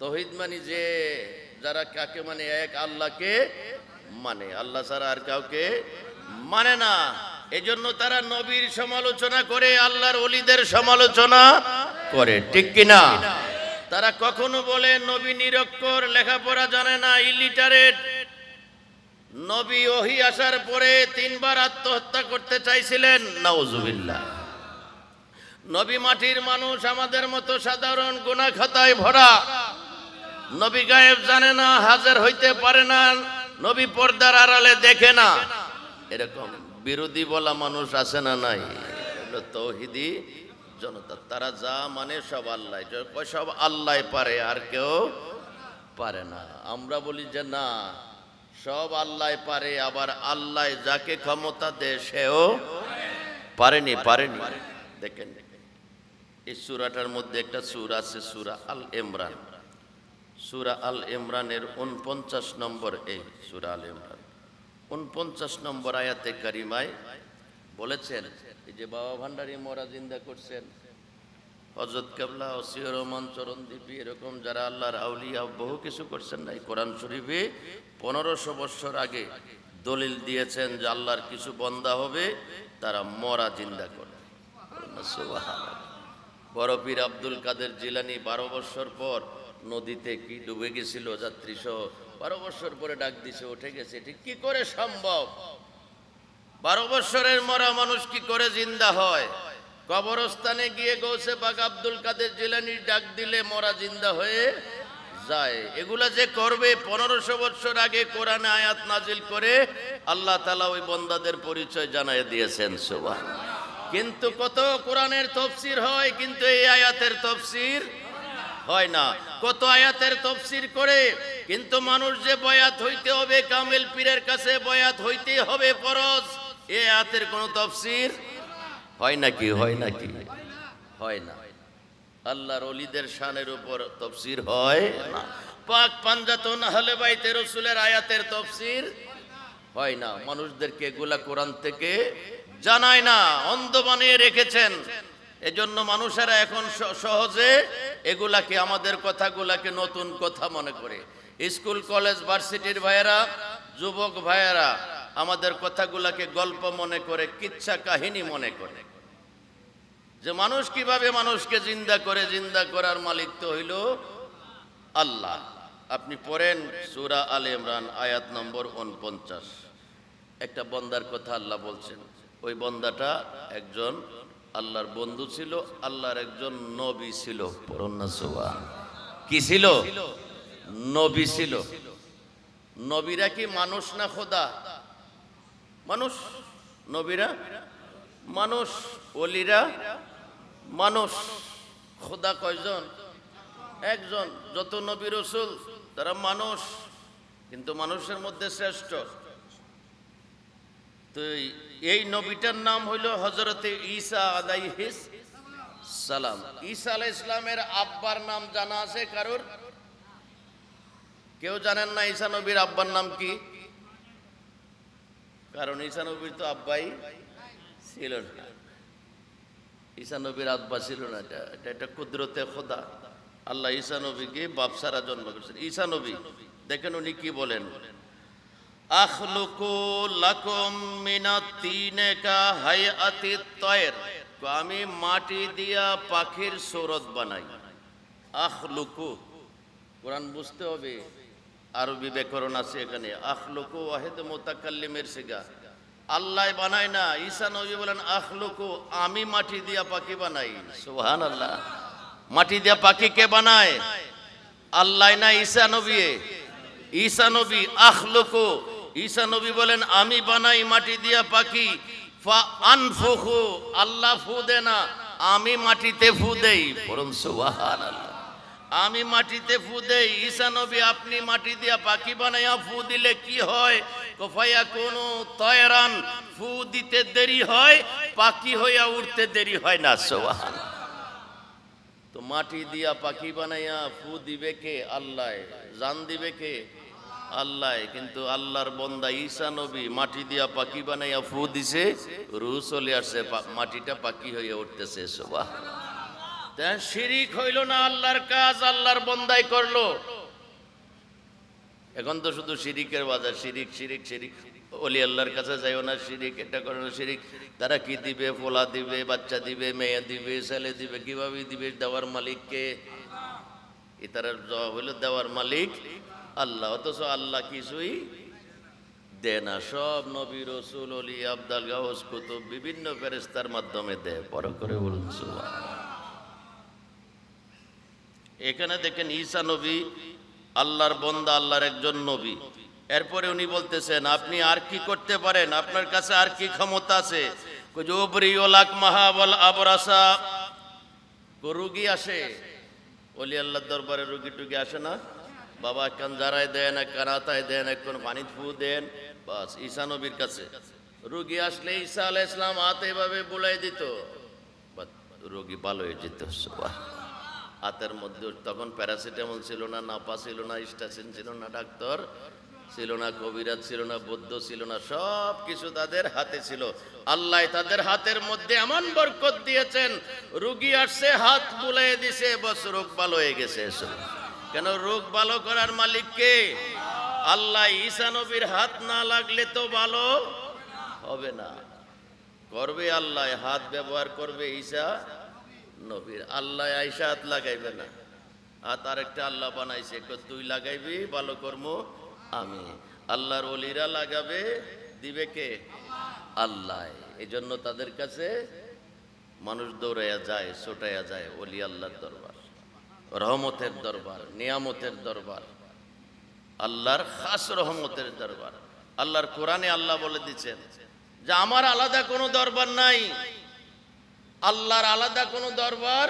তৌহিদ মানে যে যারা কাকে মানে? এক আল্লাহকে মানে, আল্লাহ ছাড়া আর কাউকে মানে না। এজন্য তারা নবীর সমালোচনা করে, আল্লাহর ওলিদের সমালোচনা করে, ঠিক কিনা? তারা কখনো বলে নবী নিরক্ষর, লেখাপড়া জানে না, ইলিটারেট। নবী ওহী আসার পরে 3 বার আত্মহত্যা করতে চাইছিলেন, নাউজুবিল্লাহ। নবী মাটির মানুষ, আমাদের মতো সাধারণ গুনাহ খাতায় ভরা। নবী গায়েব জানে না, হাজির হইতে পারে না, নবী পর্দার আড়ালে দেখে না, এরকম বিরোধী বলা মানুষ আছে না নাই? হলো তৌহিদি জনতা। তারা যা মানে সব আল্লাহ, সব আল্লাহ পারে, আর কেউ পারে না। আমরা বলি যে না, সব আল্লাহ পারে, আবার আল্লাহ যাকে ক্ষমতা দেয় সেও পারেনি। দেখেন এই সূরাটার মধ্যে একটা সূরা আছে, সূরা আল ইমরান। সূরা আল ইমরানের 49 নম্বর, এই সূরা আল ইমরান 49 নম্বর আয়াতে কারিমায় বলেছেন, এই যে বাবা ভান্ডারী মোরা জিন্দা করছেন, হযরত কেবলা, ওসিয়র রহমান চরণদ্বীপী, এরকম যারা আল্লাহর আউলিয়া বহু কিছু করছেন না, এই কোরআন শরীফে 1500 বছর আগে দলিল দিয়েছেন যে আল্লাহর কিছু বান্দা হবে তারা মরা জিন্দা করে। সুবহানাল্লাহ। বড় পীর আব্দুল কাদের জিলানী 12 বছর পর নদীতে কি ডুবে গেছিল যাত্রী সহ, 12 বছর পরে ডাক দিছে, উঠে গেছে। ঠিক কি করে সম্ভব? 12 বছরের মরা মানুষ কি করে জিন্দা হয়? কবরস্থানে গিয়ে গৌসে পাক আব্দুল কাদের জিলানী ডাক দিলে মরা জিন্দা হয়ে যায়। এগুলা যে করবে 1500 বছর আগে কোরআনে আয়াত নাজিল করে আল্লাহ তাআলা ওই বান্দাদের পরিচয় জানায় দিয়েছেন। সুবহানাল্লাহ। কিন্তু কত কোরআনের তাফসীর হয়, কিন্তু এই আয়াতের তাফসীর হয় না। কত আয়াতের তাফসীর করে, কিন্তু মানুষ যে বয়াত হইতে হবে, কামেল পীরের কাছে বয়াত হইতে হবে ফরজ, এই আয়াতের কোনো তাফসীর হয় নাকি? হয় না। আল্লাহর ওলিদের শানের উপর তাফসীর হয় না। পাক পাঞ্জাতন আহলে বাইতে রাসূলের আয়াতের তাফসীর হয় না। মানুষদেরকে এগুলা কোরআন থেকে জানায় না, অন্ধ বানিয়ে রেখেছেন। এজন্য মানুষেরা এখন সহজে এগুলাকে, আমাদের কথাগুলাকে নতুন কথা মনে করে। স্কুল কলেজ ভার্সিটির ভাইয়েরা, যুবক ভাইয়েরা আমাদের কথাগুলাকে গল্প মনে করে, কিচ্ছা কাহিনী মনে করে, যে মানুষ কিভাবে মানুষকে জিন্দা করে। জিন্দা করার মালিক তো হইল আল্লাহ। আপনি পড়েন সূরা আল ইমরান আয়াত নম্বর 49। একটা বন্দার কথা আল্লাহ বলছেন। ওই বন্দাটা একজন আল্লাহর বন্ধু ছিল, আল্লাহর একজন নবী ছিল। পড়ুন না সুবহান। কি ছিল? নবী ছিল। নবীরা কি মানুষ না খোদা? মানুষ। নবীরা মানুষ, ওলিরা মানুষ। খোদা কয়জন? একজন। যত নবী রাসূল তারা মানুষ, কিন্তু মানুষের মধ্যে শ্রেষ্ঠ। তো এই নবীটার নাম হইল হযরতে ঈসা আলাইহিস সালাম। ঈসা আলাইহিস সালামের আব্বার নাম জানা আছে কারোর? কেউ জানেন না ঈসা নবীর আব্বার নাম কি? কারণ ঈসা নবীর তো আব্বাই ছিল না। ঈসা নবীর আব্বা ছিল না। এটা কুদরতে খোদা। আল্লাহ ঈসা নবীকে বাপ ছাড়া জন্ম করেছেন। ঈসা নবী দেখেন উনি কি বলেন, আখলুকু লাকুম মিনাত তিনে কা হায়াতিত তায়র, আমি মাটি দিয়া পাখির সূরত বানাই। আখলুকু, কোরআন বুঝতে হবে, আরবি ব্যাকরণ আছে এখানে। আখলুকু ওয়াহিদ মুতাকাল্লিমের সিগা, আল্লাহ বানায় না। ঈসা নবী বলেন আখলুকু, আমি মাটি দিয়া পাখি বানাই। সুবহানাল্লাহ। মাটি দিয়া পাখি কে বানায়? আল্লাহ না ঈসা নবী? ঈসা নবী আখলুকু, ঈসা নবী বলেন আমি বানাই মাটি দিয়া পাখি। ফা আনফুখু, আল্লাহ ফু দেয় না, আমি মাটিতে ফু দেই। পড়ুন সুবহানাল্লাহ। আমি মাটিতে ফু দেই। ঈসা নবী আপনি মাটি দিয়া পাখি বানাইয়া ফু দিলে কি হয়? কফায়া কোনো তয়রান, ফু দিতে দেরি হয়, পাখি হইয়া উঠতে দেরি হয় না। সুবহানাল্লাহ। তো মাটি দিয়া পাখি বানাইয়া ফু দিবে কে? আল্লাহ। জান দিবে কে? আল্লাহ। কিন্তু আল্লাহর বান্দা ঈসা নবী মাটি দিয়া পাখি বানাইয়া ফু দিছে, রূহ চলে আসছে, মাটিটা পাখি হয়ে উঠতেছে। সুবহানাল্লাহ। তা শিরিক হইল না আল্লাহর কাজ, আল্লাহর বান্দাই করলো। এখন তো শুধু শিরিকের বাজার, শিরিক শিরিক শিরিক। ওলি আল্লাহর কাছে যাইও না, শিরিক। এটা করে না, শিরিক। তারা কি দিবে? ফোলা দিবে, বাচ্চা দিবে, মেয়ে দিবে, ছেলে দিবে। কিভাবে দিবে? দেওয়ার মালিককে। তার জবাব হইল দেওয়ার মালিক আল্লাহ। অথচ আল্লাহ কিছুই দেয় না। সব নবী রাসূল ওলি আবদাল গাউস কুতুব বিভিন্ন ফেরেশতার মাধ্যমে দেয়। বড় করে বলুন সুবহানাল্লাহ। এখানে দেখেন ঈসা নবী আল্লাহর বান্দা, আল্লাহর একজন নবী। এরপরে উনি বলতেছেন, আপনি আর কি করতে পারেন, আপনার কাছে আর কি ক্ষমতা আছে? আবরাসা, রুগী আসে ওলি আল্লাহর দরবারে, রুগী টুগী আসে না, বাবা কান জারায় দেন, এক কানাতায় দেন, এক কোন পানি ফু দেন, বাস ঈসা নবীর কাছে রুগী আসলে ঈসা আলাইহিস সালাম হাতে এভাবে বুলাই দিত, রোগী ভালো হয়ে যেত। হাতের মধ্যে তখন প্যারাসিটামল ছিল না, নাপা ছিল না, স্টাসিন ছিল না, ডাক্তার ছিল না, কবিরাজ ছিল না, বৌদ্ধ ছিল না, সব কিছু তাদের হাতে ছিল। আল্লাহ তাদের হাতের মধ্যে এমন বরকত দিয়েছেন, রোগী আসছে হাত বুলাই দিছে, বস রোগ ভালো হয়ে গেছে। কেন? রোগ ভালো করার মালিক কে? আল্লাহ। ঈসা নবীর হাত না লাগলে তো ভালো হবে না। করবে আল্লাহ, হাত ব্যবহার করবে ঈসা নবীর। আল্লাহ আইসা হাত লাগাইবে না, হাত আরেকটা আল্লাহ বানাইছে, তুই লাগাইবি, ভালো কর্ম আমি। আল্লাহর ওলিরা লাগাবে, দিবে কে? আল্লাহ। এই জন্য তাদের কাছে মানুষ দৌড়াইয়া যায়, ছোটাইয়া যায়। ওলি আল্লাহর দরবার, রহমতের দরবার, নিয়ামতের দরবার, আল্লাহর খাস রহমতের দরবার। আল্লাহর কোরআনে আল্লাহ বলে দিচ্ছেন যে আমার আলাদা কোনো দরবার নাই, আল্লাহর আলাদা কোনো দরবার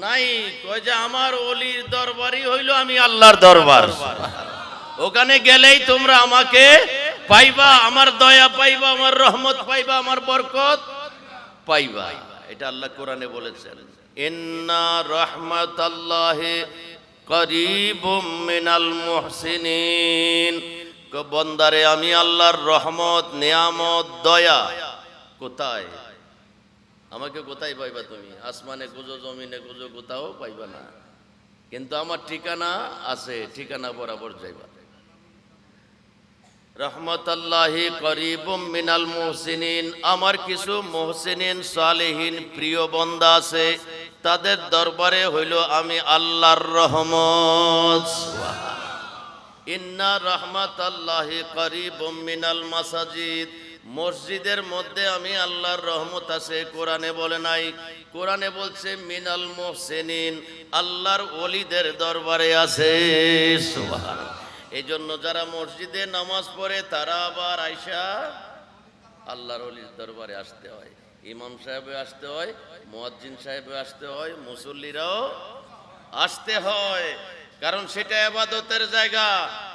নাই। কয় যে আমার ওলির দরবারই হইল আমি আল্লাহর দরবার। ওখানে গেলেই তোমরা আমাকে পাইবা, আমার দয়া পাইবা, আমার রহমত পাইবা, আমার বরকত পাইবা। এটা আল্লাহ কোরআনে বলেছেন, ইন্না রাহমাতাল্লাহি করিবুম মিনাল মুহসিনিন। বন্দারে আমি আল্লাহর রহমত, নিয়ামত, দয়া কোথায়? আমাকে কোথায় পাইবা তুমি? আসমানে খুঁজো, জমিনে খুঁজো, কোথাও পাইবা না। কিন্তু আমার ঠিকানা আছে, ঠিকানা বরাবর যাইবা। রহমতুল্লাহি করিবুম মিনাল মুহসিনিন। আমার কিছু মুহসিনিন, সালেহিন, প্রিয় বান্দা আছে, তাদের দরবারে হইল আমি আল্লাহর রহমত। ইন্না রাহমাতাল্লাহি করিবুম মিনাল মাসাজিদ। মসজিদের মধ্যে আমি আল্লাহর রহমত আছে, কোরআনে বলে নাই, কোরআনে বলছে মিনাল মুহসিনিন, আল্লাহর ওলিদের দরবারে আছে। সুবহানাল্লাহ। এই জন্য যারা মসজিদে নামাজ পড়ে তারা আবার আইসা আল্লাহর ওলির দরবারে আসতে হয়। ইমাম সাহেবে আসতে হয়, মুয়াজ্জিন সাহেবে আসতে হয়, মুসল্লিরাও আসতে হয়, কারণ সেটা ইবাদতের জায়গা।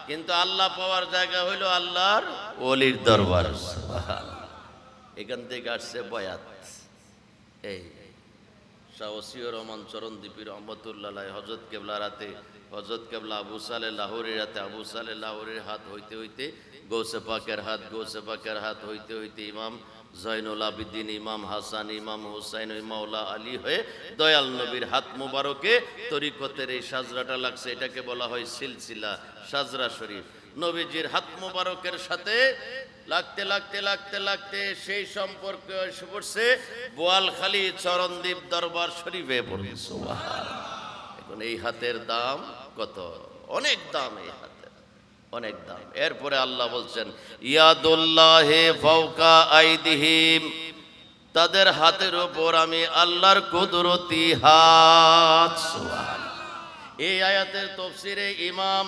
কিন্তু আল্লাহ পাওয়ার জায়গা হইল আল্লাহর ওলির দরবার। এখান থেকে আসছে বয়াত। এই শাহ ওসিউর রহমান চরণদ্বীপী রহমতুল্লাহ হযরত কেবলার হাতে, হযরত কেবলা আবু সালেহ লাহোরের হাতে, আবু সালেহ লাহোরের হাত হইতে হইতে গৌসে পাকের হাত, গৌসে পাকের হাত হইতে হইতে ইমাম জয়নুল আবিদিন, ইমাম হাসান, ইমাম হুসাইন, মাওলা আলী হয়ে দয়াল নবীর হাত মুবারকে তরিকতের এই সাজরাটা লাগছে। এটাকে বলা হয় সিলসিলা সাজরা শরীফ। নবীজির হাত মুবারকের সাথে লাগতে লাগতে লাগতে লাগতে সেই সম্পর্ক এসে পড়ছে বোয়ালখালী চরণদ্বীপ দরবার শরীফে পড়ছে। সুবহানাল্লাহ। এখন এই হাতের দাম কত? অনেক দাম, এই হাতের অনেক দাম। এরপরে আল্লাহ বলছেন ইয়াদুল্লাহি ফাওকা আইদিহিম, তাদের হাতের উপর আমি আল্লাহর কুদরতি হাত। সুবহানাল্লাহ। এই আয়াতের তাফসীরে ইমাম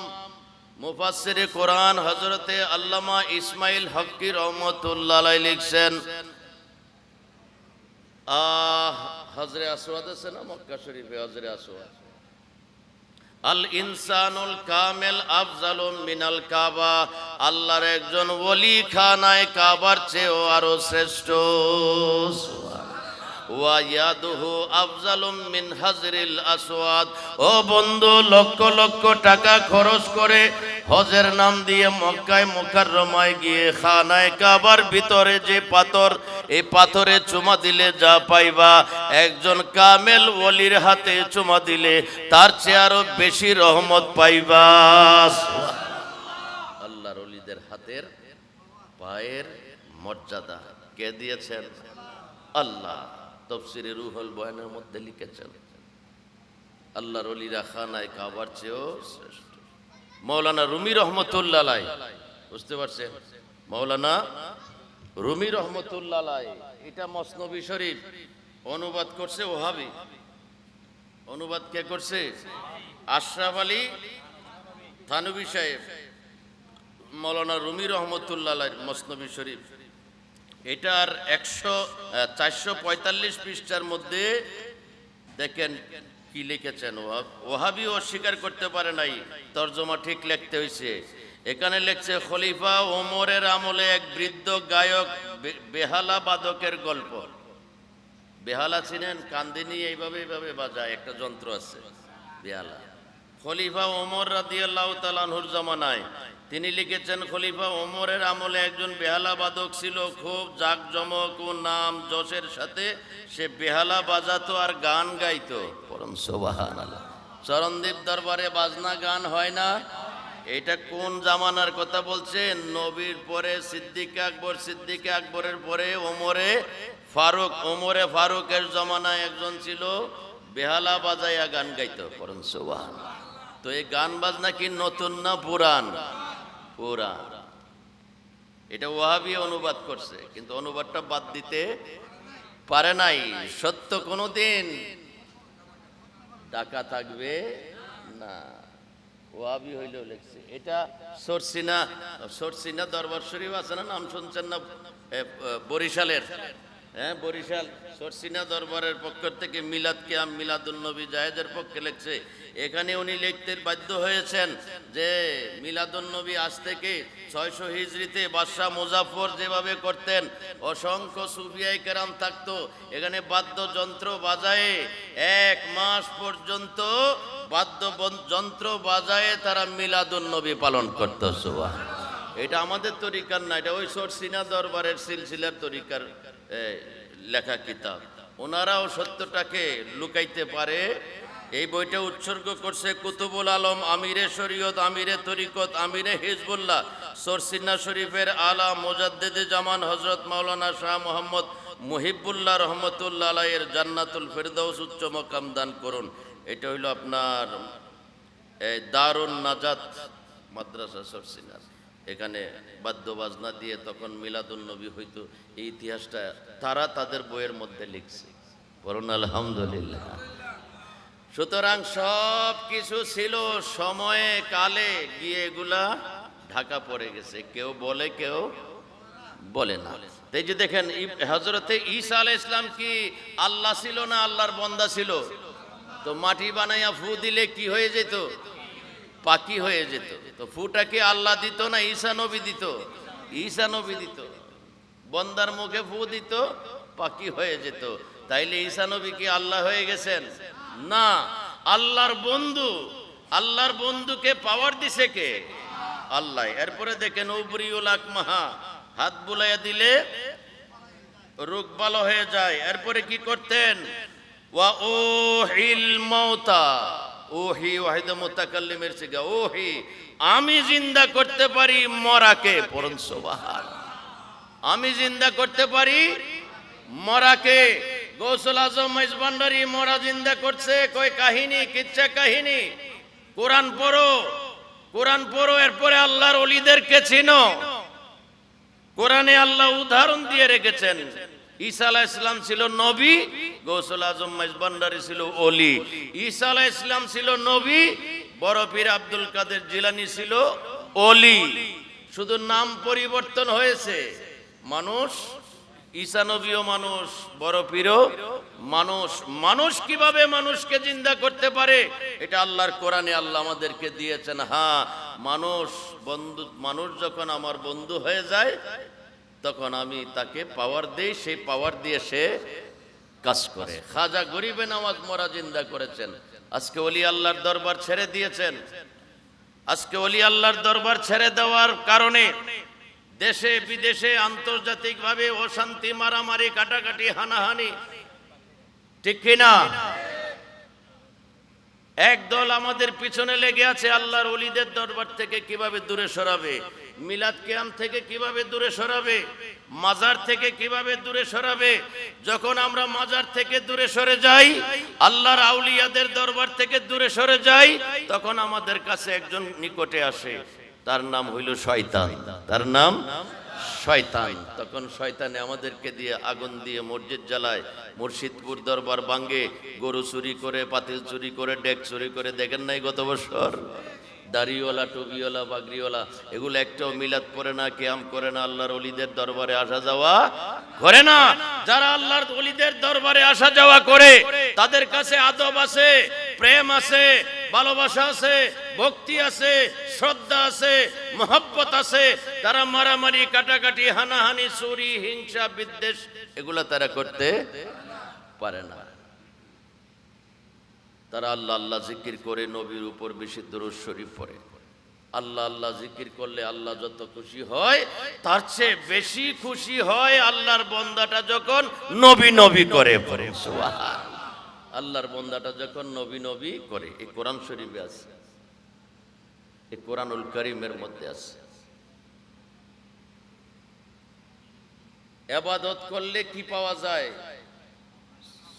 মুফাসসিরে কোরআন হযরতে আল্লামা ইসমাইল হক্কি রহমাতুল্লাহ আলাইহি লিখছেন, হজরে আসওয়াদ আছে না মক্কা শরীফে, হজরে আসওয়াদ, আল ইনসানুল কামেল আফজালু মিনাল কাবা, আল্লাহর একজন ওলি খানায় কাবার চেয়েও আরো শ্রেষ্ঠ। ওয়া ইয়াদুহু আফজালুম মিন হাজরিল আসওয়াদ। ও বন্ধু, লক্ষ লক্ষ টাকা খরচ করে হজের নাম দিয়ে মক্কায় মুকাররমায় গিয়ে খানায় কাবার ভিতরে যে পাথর, এই পাথরে চুমা দিলে যা পাইবা, একজন কামেল ওলির হাতে চুমা দিলে তার চেয়ে আরো বেশি রহমত পাইবা। আল্লাহর ওলিদের হাতের পায়ের মর্যাদা কে দিয়েছেন? আল্লাহ। তাফসীরে রুহুল বয়ানের মধ্যে লিখেছেন আল্লাহর ওলিরা খানায় কাবার চেয়েও শ্রেষ্ঠ। মাওলানা রুমি রহমতুল্লাহ আলাইহি, বুঝতে পারছেন? মাওলানা রুমি রহমতুল্লাহ আলাইহি, এটা মসনবী শরীফ অনুবাদ করছে ওহাবি। অনুবাদ কে করছে? আশরাফ আলী থানভী সাহেব। মৌলানা রুমি রহমতুল্লাহ আলাইহির মসনবী শরীফ, এটার 445 পৃষ্ঠার মধ্যে দেখেন কি লিখেছেন। ওহাবি অস্বীকার করতে পারে নাই, তর্জমা ঠিক লিখতে হয়েছে। এখানে লিখছে খলিফা ওমরের আমলে এক বৃদ্ধ গায়ক বেহালা বাদকের গল্প। বেহালা চিনেন? কান্দিনী এইভাবে এইভাবে বাজায়, একটা যন্ত্র আছে বেহালা। খলিফা ওমর রাদিয়াল্লাহু তাআলা আনহুর জামানায় তিনি লিখেছেন, খলিফা ওমরের আমলে একজন বেহালা বাদক ছিল, খুব জাঁকজমক ও নাম যশের সাথে সে বেহালা বাজাতো আর গান গাইতো। পরম সুবহানাল্লাহ। চরণদ্বীপ দরবারে বাজনা গান হয় না? এটা কোন জামানার কথা বলছেন? নবীর পরে সিদ্দিক আকবর, সিদ্দিক আকবরের পরে ওমরে ফারুক, ওমরে ফারুকের জামানায় একজন ছিল বেহালা বাজাইয়া গান গাইতো। পরম সুবহানাল্লাহ। তো এই গান বাজনা কি নতুন না পুরান? পুরান। এটা ওয়াহাবি অনুবাদ করছে, কিন্তু অনুবাদটা বাদ দিতে পারে নাই। সত্য কোনোদিন ঢাকা থাকবে না, ওয়াহাবি হইলেও লিখছে। এটা সরসিনা দরবার শরীফ আছে না, নাম শুনছেন না? বরিশালের, হ্যাঁ বরিশাল সরসিনা দরবারের পক্ষ থেকে মিলাদ কিয়াম মিলাদুন নবী জায়েজের পক্ষে লিখছে। এখানে উনি লিখতে বাধ্য হয়েছেন যে মিলাদুন নবী আজ থেকে 600 হিজরিতে বাদশাহ মুজাফফর যেভাবে করতেন, অসংখ্য সুফিয়ায়ে কেরাম থাকতো, এখানে বাদ্যযন্ত্র বাজায়ে 1 মাস পর্যন্ত বাদ্যযন্ত্র বাজায়ে তারা মিলাদুন নবী পালন করত। সুবহানাল্লাহ। এটা আমাদের তরিকার না, এটা ওই সরসিনা দরবারের সিলসিলার তরিকার লেখা কিতাব। ওনারাও সত্যটাকে লুকাইতে পারে। এই বইটা উৎসর্গ করছে কুতুবুল আলম, আমিরে শরীয়ত, আমিরে তরিকত, আমিরে হিজবুল্লাহ, সরসিনা শরীফের আলা মুজাদ্দিদে জামান হযরত মাওলানা শাহ মোহাম্মদ মুহিবুল্লাহ রহমতুল্লাহ আলাইহির জান্নাতুল ফেরদাউস উচ্চ মাকাম দান করুন। এটা হইল আপনার দারুন নাজাত মাদ্রাসা সরসিনা। এখানে বাদ্য বাজনা দিয়ে তখন মিলাদুন নবী হইতো, এই ইতিহাসটা তারা তাদের বইয়ের মধ্যে লিখছে। বলুন আলহামদুলিল্লাহ। সুতরাং সব কিছু ছিল, সময়ে কালে গিয়ে এগুলা ঢাকা পড়ে গেছে, কেউ বলে কেউ বলে না। এই যে দেখেন হযরতে ঈসা আলাইহিস সালাম কি আল্লাহ ছিল না আল্লাহর বান্দা ছিল? তো মাটি বানাইয়া ফু দিলে কি হয়ে যেত? পাখি হয়ে যেত। তো ফুটা কি আল্লাহ দিত না ঈসা নবী দিত? ঈসা নবী দিত। বন্দার মুখে ফু দিত, পাখি হয়ে যেত। তাইলে ঈসা নবী কি আল্লাহ হয়ে গেছেন? না, আল্লাহর বন্ধু। আল্লাহর বন্ধুকে পাওয়ার দিছে কে? আল্লাহ। এরপরে দেখেন উবরিউল আকমাহা, হাত বুলাইয়া দিলে রোগ ভালো হয়ে যায়। এরপরে কি করতেন? ওয়া উহিল মাউতা, ওহি ওয়াহিদ মুতাকাল্লিমের সিগা, ওহি আমি জিন্দা করতে পারি মরাকে। পরম সুবহানাল্লাহ। আমি জিন্দা করতে পারি মরাকে। গৌসুল আজম মেজবান্ডারি মরা জিন্দা করছে, কই কাহিনী, কিচ্ছা কাহিনী। কোরআন পড়ো, কোরআন পড়ো, এরপরে আল্লাহর ওলিদেরকে চিনো। কোরআনে আল্লাহ উদাহরণ দিয়ে রেখেছেন। ঈসা আলাইহিস সালাম ছিল নবী, গৌসুল আজম মেজবান্ডারি ছিল ওলি। ঈসা আলাইহিস সালাম ছিল নবী, বড় পীর আব্দুল কাদের জিলানী ছিল ওলি। শুধু নাম পরিবর্তন হয়েছে। মানুষ, ঈসা নবীও মানুষ, বড় পীরও মানুষ। মানুষ কিভাবে মানুষকে জিন্দা করতে পারে এটা আল্লাহর কোরআনে আল্লাহ আমাদেরকে দিয়েছেন। হ্যাঁ, মানুষ যখন আমার বন্ধু হয়ে যায় তখন আমি তাকে পাওয়ার দেই, সেই পাওয়ার দিয়ে সে কাজ করে। খাজা গরিবে নওয়াজ মরা জিন্দা করেছেন। আজকে ওলি আল্লাহর দরবার ছেড়ে দিয়েছেন। আজকে ওলি আল্লাহর দরবার ছেড়ে দেওয়ার কারণে দেশে বিদেশে আন্তর্জাতিকভাবে অশান্তি, মারামারি, কাটাকাটি, হানাহানি, ঠিক কিনা? একদল আমাদের পিছনে লেগে আছে আল্লাহর ওলিদের দরবার থেকে কিভাবে দূরে সরাবে, মিলাদ কিয়াম থেকে কিভাবে দূরে সরাবে, মাজার থেকে কিভাবে দূরে সরাবে। যখন আমরা মাজার থেকে দূরে সরে যাই, আল্লাহর আউলিয়াদের দরবার থেকে দূরে সরে যাই, তখন আমাদের কাছে একজন নিকটে আসে, তার নাম হইল শয়তান। তার নাম শয়তান। তখন শয়তানে আমাদেরকে দিয়ে আগুন দিয়ে মসজিদ জ্বালায়, মুর্শিদপুর দরবার ভাঙ্গে, গরু চুরি করে, পাতিল চুরি করে, ডেক চুরি করে। দেখেন নাই গত বছর? দাড়িওয়ালা, টুপিওয়ালা, বাগরিওয়ালা, এগুলো একটাও মিলাদ পড়ে না, কিয়াম করে না, আল্লাহর ওলিদের দরবারে আসা যাওয়া করে না। যারা আল্লাহর ওলিদের দরবারে আসা যাওয়া করে তাদের কাছে আদব আছে, প্রেম আছে, ভালোবাসা আছে, ভক্তি আছে, শ্রদ্ধা আছে, মহব্বত আছে। তারা মারামারি, কাটাকাটি, হানাহানি, চুরি, হিংসা, বিদ্বেষ এগুলা তারা করতে পারে না। তারা আল্লাহ আল্লাহ জিকির করে, নবীর উপর বেশি দরুদ শরীফ পড়ে। আল্লাহ আল্লাহ জিকির করলে আল্লাহ যত খুশি হয়, তার চেয়ে বেশি খুশি হয় আল্লাহর বান্দাটা যখন নবী নবী করে পড়ে। সুবহানাল্লাহ। আল্লাহর বান্দাটা যখন নবী নবী করে। এই কোরআন শরীফে আছে, এই কোরআনুল কারীমের মধ্যে আছে। ইবাদত করলে কি পাওয়া যায়?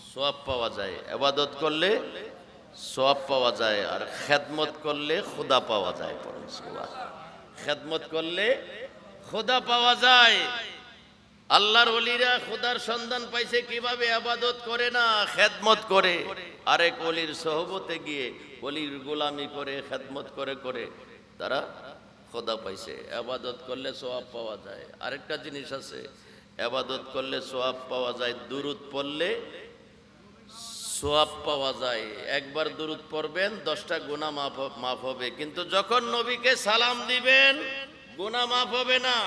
সওয়াব পাওয়া যায়। ইবাদত করলে সওয়াব পাওয়া যায়, আর খেদমত করলে খোদা পাওয়া যায়। খেদমত করলে খোদা পাওয়া যায়। আল্লাহর ওলিরা খোদার সন্ধান পাইছে কিভাবে? ইবাদত করে না, খেদমত করে। আরেক ওলির সোহবতে গিয়ে ওলির গোলামি করে, খেদমত করে করে তারা খোদা পাইছে। ইবাদত করলে সওয়াব পাওয়া যায়। আরেকটা জিনিস আছে, ইবাদত করলে সওয়াব পাওয়া যায়, দুরূদ পড়লে সওয়াব পাওয়া যায়। একবার দুরূদ পড়বেন 10টা গুনাহ মাফ হবে, কিন্তু যখন নবীকে সালাম দিবেন গুনাহ মাফ হবে না,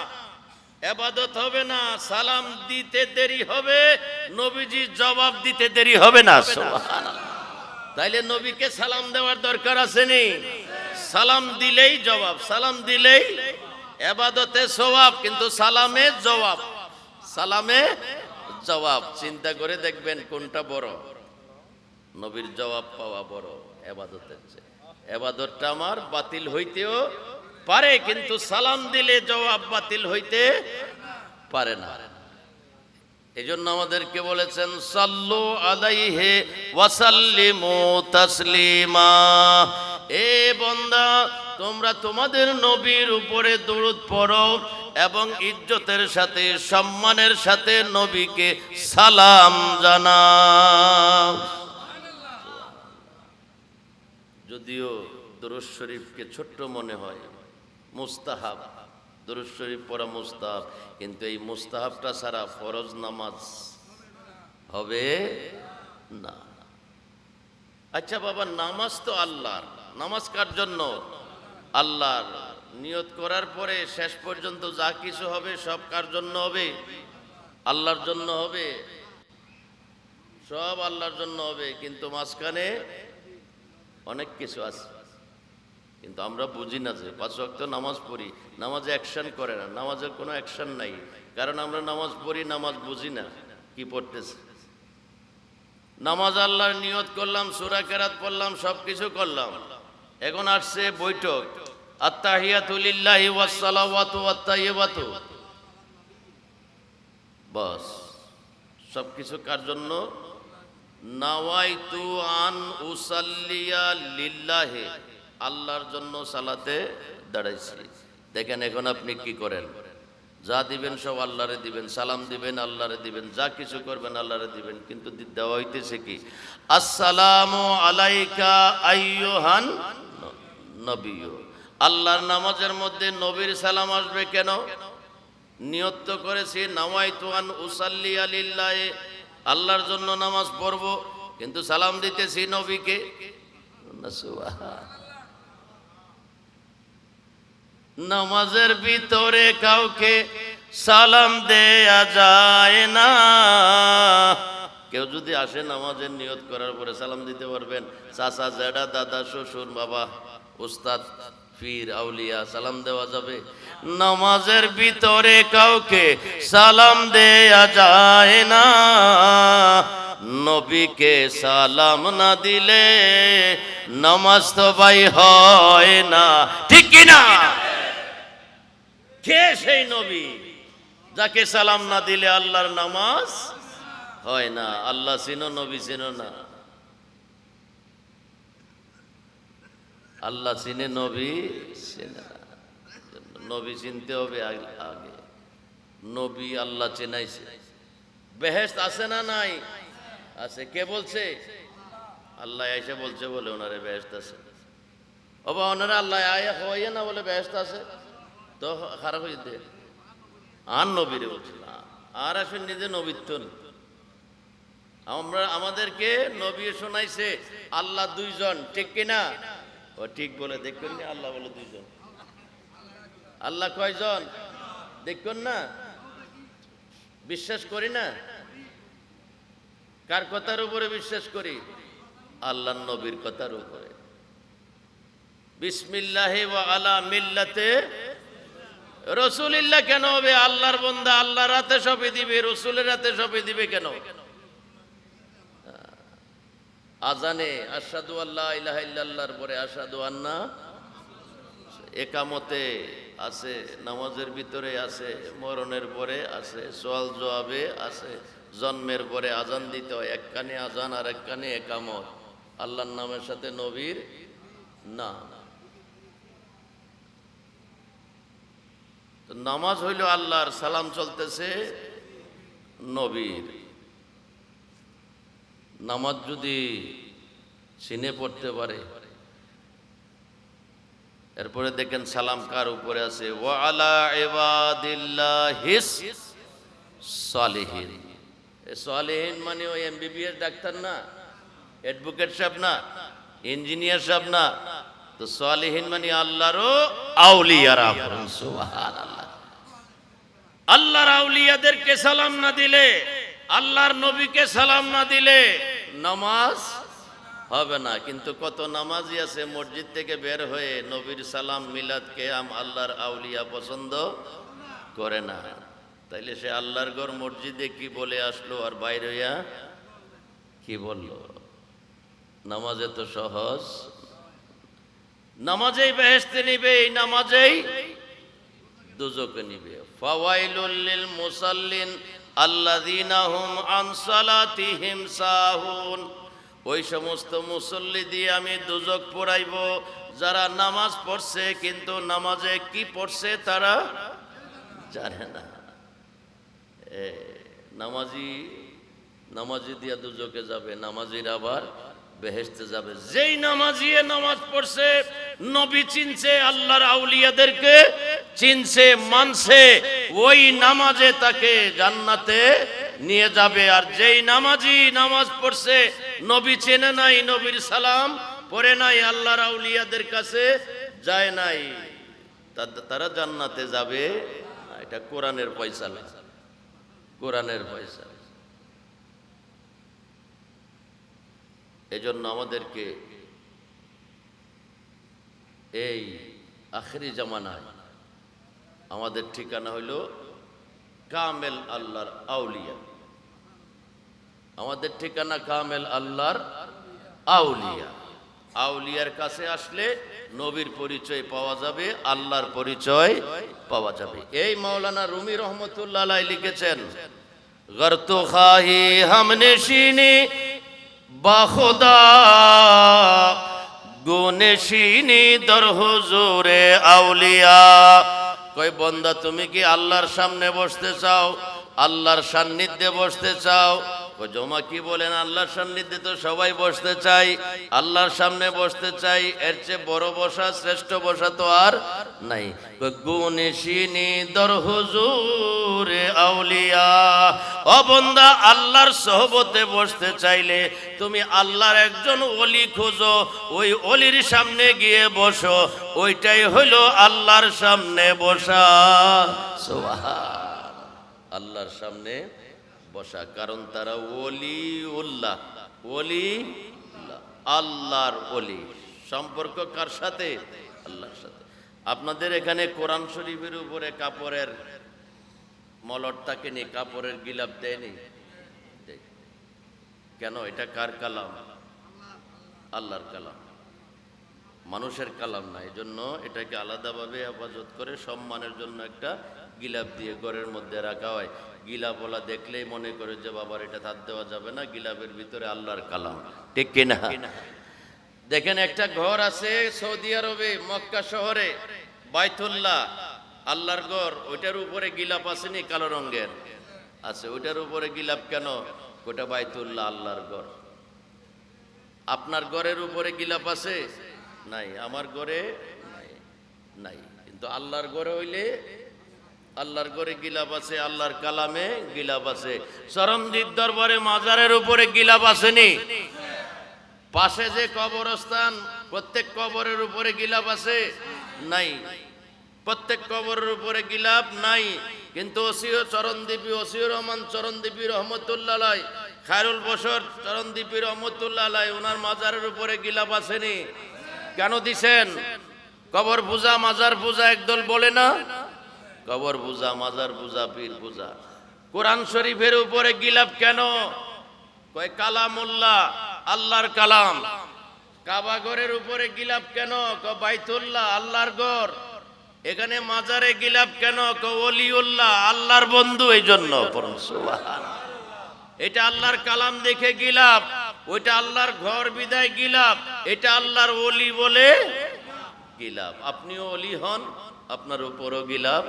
ইবাদত হবে না। সালাম দিতে দেরি হবে, নবীজি জবাব দিতে দেরি হবে না। সুবহানাল্লাহ। তাইলে নবীকে সালাম দেওয়ার দরকার আছে নি? সালাম দিলেই জবাব, সালাম দিলেই ইবাদতে সওয়াব, কিন্তু সালামে জবাব, সালামে জবাব। চিন্তা করে দেখবেন কোনটা বড়? নবীর জবাব পাওয়া বড় ইবাদতের চেয়ে। ইবাদতটা আমার বাতিল হইতেও পারে, কিন্তু সালাম দিলে জবাব বাতিল হইতে পারে না। এজন্য আমাদেরকে বলেছেন সাল্লু আলাইহি ওয়া সাল্লিমু তাসলিমা। এ বান্দা, তোমরা তোমাদের নবীর উপরে দরুদ পড়ো এবং ইজ্জতের সাথে, সম্মানের সাথে নবীকে সালাম জানাও। যদিও দরুদ শরীফকে ছোট্ট মনে হয়, মুস্তাহাব, দরুদ শরীফ পড়া মুস্তাহাব, কিন্তু এই মুস্তাহাবটা ছাড়া ফরজ নামাজ হবে না। আচ্ছা বাবা, নামাজ তো আল্লাহর, নামাজ কার জন্য? আল্লাহর। নিয়ত করার পরে শেষ পর্যন্ত যা কিছু হবে সব কার জন্য হবে? আল্লাহর জন্য হবে। সব আল্লাহর জন্য হবে, কিন্তু মাঝখানে অনেক কিছু আছে, কিন্তু আমরা বুঝি না যে 5 ওয়াক্ত নামাজ পড়ি, নামাজে অ্যাকশন করে না, নামাজের কোনো অ্যাকশন নাই। কারণ আমরা নামাজ পড়ি, নামাজ বুঝি না কি পড়তেছে। নামাজ আল্লাহর নিয়ত করলাম, সূরা কেরাত পড়লাম, সব কিছু করলাম, এখন আসছে বৈঠক, আত্তাহিয়াতু লিল্লাহি ওয়াস সালাওয়াতু ওয়াত তাইয়্যিবাতু, বাস। সব কিছু কার জন্য? নাওয়াইতু আন উসাল্লিয়া লিল্লাহি, আল্লাহর জন্য সালাতে দাঁড়াইছি। দেখেন এখন আপনি কি করেন? যা দিবেন সব আল্লাহরে দিবেন, সালাম দিবেন আল্লাহরে দিবেন, যা কিছু করবেন আল্লাহরে দিবেন, কিন্তু দেওয়া হইতেছে কি? আসসালামু আলাইকা আইয়ুহান নবিয়্যু। আল্লাহর নামাজের মধ্যে নবীর সালাম আসবে কেন? নিয়ত তো করেছি নাওয়াইতু আন উসাল্লিয়া লিল্লাহি, আল্লাহর জন্য নামাজ পড়ব, কিন্তু সালাম দিতেছি নবীকে। নামাজের ভিতরে কাউকে সালাম দেয়া যায় না। কেউ যদি আসে নামাজের নিয়ত করার পরে সালাম দিতে পারবেন, চাচা, জেঠা, দাদা, শ্বশুর, বাবা, উস্তাদ, পীর, আউলিয়া, সালাম দেওয়া যাবে। নামাজের ভিতরে কাউকে সালাম দেয়া যায় না। নবীকে সালাম না দিলে নামাজ তো ভাই হয় না, ঠিক কি না? কে সেই নবী যাকে সালাম না দিলে আল্লাহর নামাজ হয় না? আল্লাহ চিনো, নবী চিনো না? আল্লাহ চিনে, নবী চিনে না। নবী চিনতে হবে আগে। নবী আল্লাহ চেনাইছে। বেহেশত আছে না নাই? আছে। কে বলছে? আল্লাহ এসে বলছে বলে ওনারে বেহেশত আছে। ওবা ওনারা আল্লাহ আয়া হইয়া না বলে ব্যস্ত আছে তো খারাপ হয়ে দে আর নবীরে বলছি না আর আসেন নিজে নবীত্ব নেই। আমরা আমাদেরকে নবী শোনাইছে আল্লাহ দুইজন, ঠিক কিনা? ও ঠিক বলে দেখবেন না, আল্লাহ বলে দুইজন। আল্লাহ কয়জন দেখবেন না? বিশ্বাস করি না। কার কথার উপরে বিশ্বাস করি? আল্লাহর নবীর কথার উপরে। বিসমিল্লাহি ওয়া আলা মিল্লাতে রাসূলিল্লাহ কেন হবে? আল্লাহর বান্দা, আল্লাহর হাতে সঁপে দিবে, রাসূলের হাতে সঁপে দিবে কেন? আজানে আশহাদু আল্লা ইলাহা ইল্লাল্লাহর পরে আশহাদু আন্না, একামতে আছে, নামাজের ভিতরে আছে, মরণের পরে আছে, সওয়াল জবাবে আছে, জন্মের পরে আজান দিতে হয়, এক কানে আজান আর এক কানে একামত, আল্লাহর নামের সাথে নবীর না। তো নামাজ হইল আল্লাহর, সালাম চলতেছে নবীর। নামাজ যদি চিনে পড়তে পারে, এরপরে দেখেন সালাম কার উপরে আছে? ওয়া আলা ইবাদিল্লাহিস সালিহিন। সালিহিন মানে ওই এমবিবিএস ডাক্তার না, অ্যাডভোকেট সাহেব না, ইঞ্জিনিয়ার সাহেব না, তো সালিহিন মানে আল্লাহরও আউলিয়ারা। সুবহানাল্লাহ। আল্লাহর আউলিয়াদেরকে সালাম না দিলে, আল্লাহর নবীকে সালাম না দিলে নামাজ হবে না। কিন্তু কত নামাজি আছে মসজিদ থেকে বের হয়ে নবীর সালাম, মিলাদ, কিয়াম, আল্লাহর আউলিয়া পছন্দ করে না। তাইলে সে আল্লাহর ঘর মসজিদে কি বলে আসলো আর বাইরে হইয়া কি বলল? নামাজে তো সহজ, নামাজেই বেহেশতে নিবে, এই নামাজেই দুজকে নিবে। ফাওয়াইলুল লিল মুসাল্লিন আল্লাযীনা হুম আন সালাতিহিম সাহুন। ওই সমস্ত মুসল্লি দিয়ে আমি দুজক পড়াইব যারা নামাজ পড়ছে কিন্তু নামাজে কি পড়ছে তারা জানে না। নামাজি দিয়া দুজকে যাবে, নামাজির আবার বেহেশতে যাবে। যেই নামাজি নামাজ পড়ছে, নবী চিনছে, আল্লাহর আউলিয়াদেরকে চিনছে, মানছে, ওই নামাজে তাকে জান্নাতে নিয়ে যাবে। আর যেই নামাজি নামাজ পড়ছে, নবী চেনে নাই, নবীর সালাম পড়ে নাই, আল্লাহর আউলিয়াদের কাছে যায় নাই, তারা জান্নাতে যাবে। এটা কোরআনের ফয়সালা, কোরআনের ফয়সালা। এজন্য আমাদেরকে এই আখেরি জামানায় আমাদের ঠিকানা হইল কামেল আল্লাহর আউলিয়া। আমাদের ঠিকানা কামেল আল্লাহর আউলিয়া। আউলিয়ার কাছে আসলে নবীর পরিচয় পাওয়া যাবে, আল্লাহর পরিচয় পাওয়া যাবে। এই মাওলানা রুমি রহমতুল্লাহ আলাইহি লিখেছেন, গরতু খাহি হামনেশিনি বাখুদা গুনেশিনি দর হুজুরে আউলিয়া। কই বন্দা, তুমি কি আল্লাহর সামনে বসতে চাও, আল্লাহর সান্নিধ্যে বসতে চাও? জমা কি বলেন, আল্লাহর সান্নিধ্যে তো সবাই বসতে চাই, আল্লাহর সামনে বসতে চাই, এর চেয়ে বড় বসা, শ্রেষ্ঠ বসা তো আর নাই। গুনেশিনি দর হুজুরে আউলিয়া। ও বান্দা, আল্লাহর সোহবতে বসতে চাইলে তুমি আল্লাহর একজন ওলি খোঁজো, ওই ওলির সামনে গিয়ে বসো, ওইটাই হইল আল্লাহর সামনে বসা। সুবহান, আল্লাহর সামনে বসা। কারণ তারা ওলিউল্লাহ, ওলি আল্লাহর ওলি। সম্পর্ক কার সাথে? আল্লাহর সাথে। আপনাদের এখানে কোরআন শরীফের উপরে কাপড়ের মলট থাকেনি, কাপড়ের গিলাপ দেয়নি কেন? এটা কার কালাম? আল্লাহর কালাম, মানুষের কালাম না। এই জন্য এটাকে আলাদাভাবে হেফাজত করে সম্মানের জন্য একটা গিলাপ দিয়ে ঘরের মধ্যে রাখা হয়। গিলাপওয়ালা দেখলেই মনে করে যে বাবার এটা হাত দেওয়া যাবে না, গিলাপের ভিতরে আল্লাহর কালাম, ঠিক কিনা? দেখেন, একটা ঘর আছে সৌদি আরবে, মক্কা শহরে, বাইতুল্লাহ, আল্লাহর ঘর। ওইটার উপরে গিলাপ আসেনি, কালো রঙের আছে। ওইটার উপরে গিলাপ কেন? ওটা বাইতুল্লাহ, আল্লাহর ঘর। আপনার ঘরের উপরে গিলাপ আছে? নাই, আমার ঘরে নাই, নাই। কিন্তু আল্লাহর ঘরে হইলে আল্লাহর ঘরে গিলাপ আছে, আল্লাহর কালামে গিলাপ আছে। চরমদ্বীপ দরবারে মাজারের উপরে গিলাপ আসেনি? পাশে যে কবরস্থান, প্রত্যেক কবরের উপরে গিলাপ আছে? নাই। প্রত্যেক কবরের উপরে গিলাপ নাই। কিন্তু ওসিও চরণদ্বীপী, ওসিউর রহমান চরণদ্বীপী রহমতুল্লাহ আলাইহি, খায়রুল বশর চরণদ্বীপী রহমতুল্লাহ আলাইহি, ওনার মাজারের উপরে গিলাপ আসেনি? কেন দিছেন? কবর পূজা, মাজার পূজা একদল বলে না? কবর পূজা, মাজার পূজা, পীর পূজা। কোরআন শরীফের উপরে গিলাপ কেন? কয় কালামুল্লাহ, আল্লাহর কালাম। কাবা ঘরের উপরে গিলাপ কেন? কয় বাইতুল্লাহ, আল্লাহর ঘর। এখানে মাজারে গিলাপ কেন? কয় ওলিউল্লাহ, আল্লাহর বন্ধু। এই জন্য পড়ুন সুবহানাল্লাহ। এটা আল্লাহর কালাম দেখে গিলাপ, ওইটা আল্লাহর ঘর বিদায় গিলাপ, এটা আল্লাহর ওলি বলে গিলাপ। আপনিও ওলি হন, আপনার উপরও গিলাপ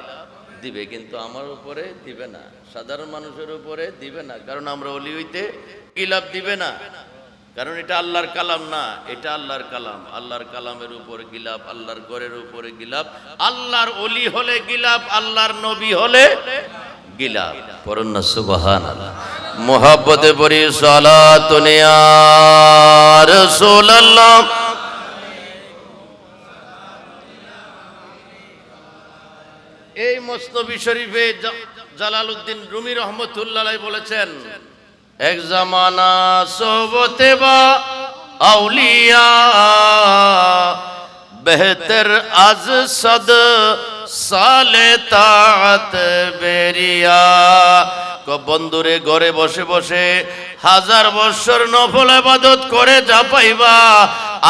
দিবে, কিন্তু আমার উপরে দিবে না, সাধারণ মানুষের উপরে দিবে না। কারণ আমরা ওলি হইতে গিলাপ দিবে না, কারণ এটা আল্লাহর কালাম না, এটা আল্লাহর কালাম। আল্লাহর কালামের উপরে গিলাপ, আল্লাহর ঘরের উপরে গিলাপ। আল্লাহর ওলি হলে গিলাপ, আল্লাহর নবী হলে গিলাপ। পড়ুন না সুবহানাল্লাহ। মুহাব্বতে পড়ি সালাতুন ইয়া রাসূলুল্লাহ। এই মসনবী শরীফে জালালউদ্দিন রুমি রহমতুল্লাহ আলাইহি বলেছেন, এক জামানা সোবতে বা আউলিয়া বেহতর আজ সদ সালে তাআত বেরিয়া। বন্ধুরে ঘরে বসে বসে 1000 বছর নফল ইবাদত করে যা পাইবা,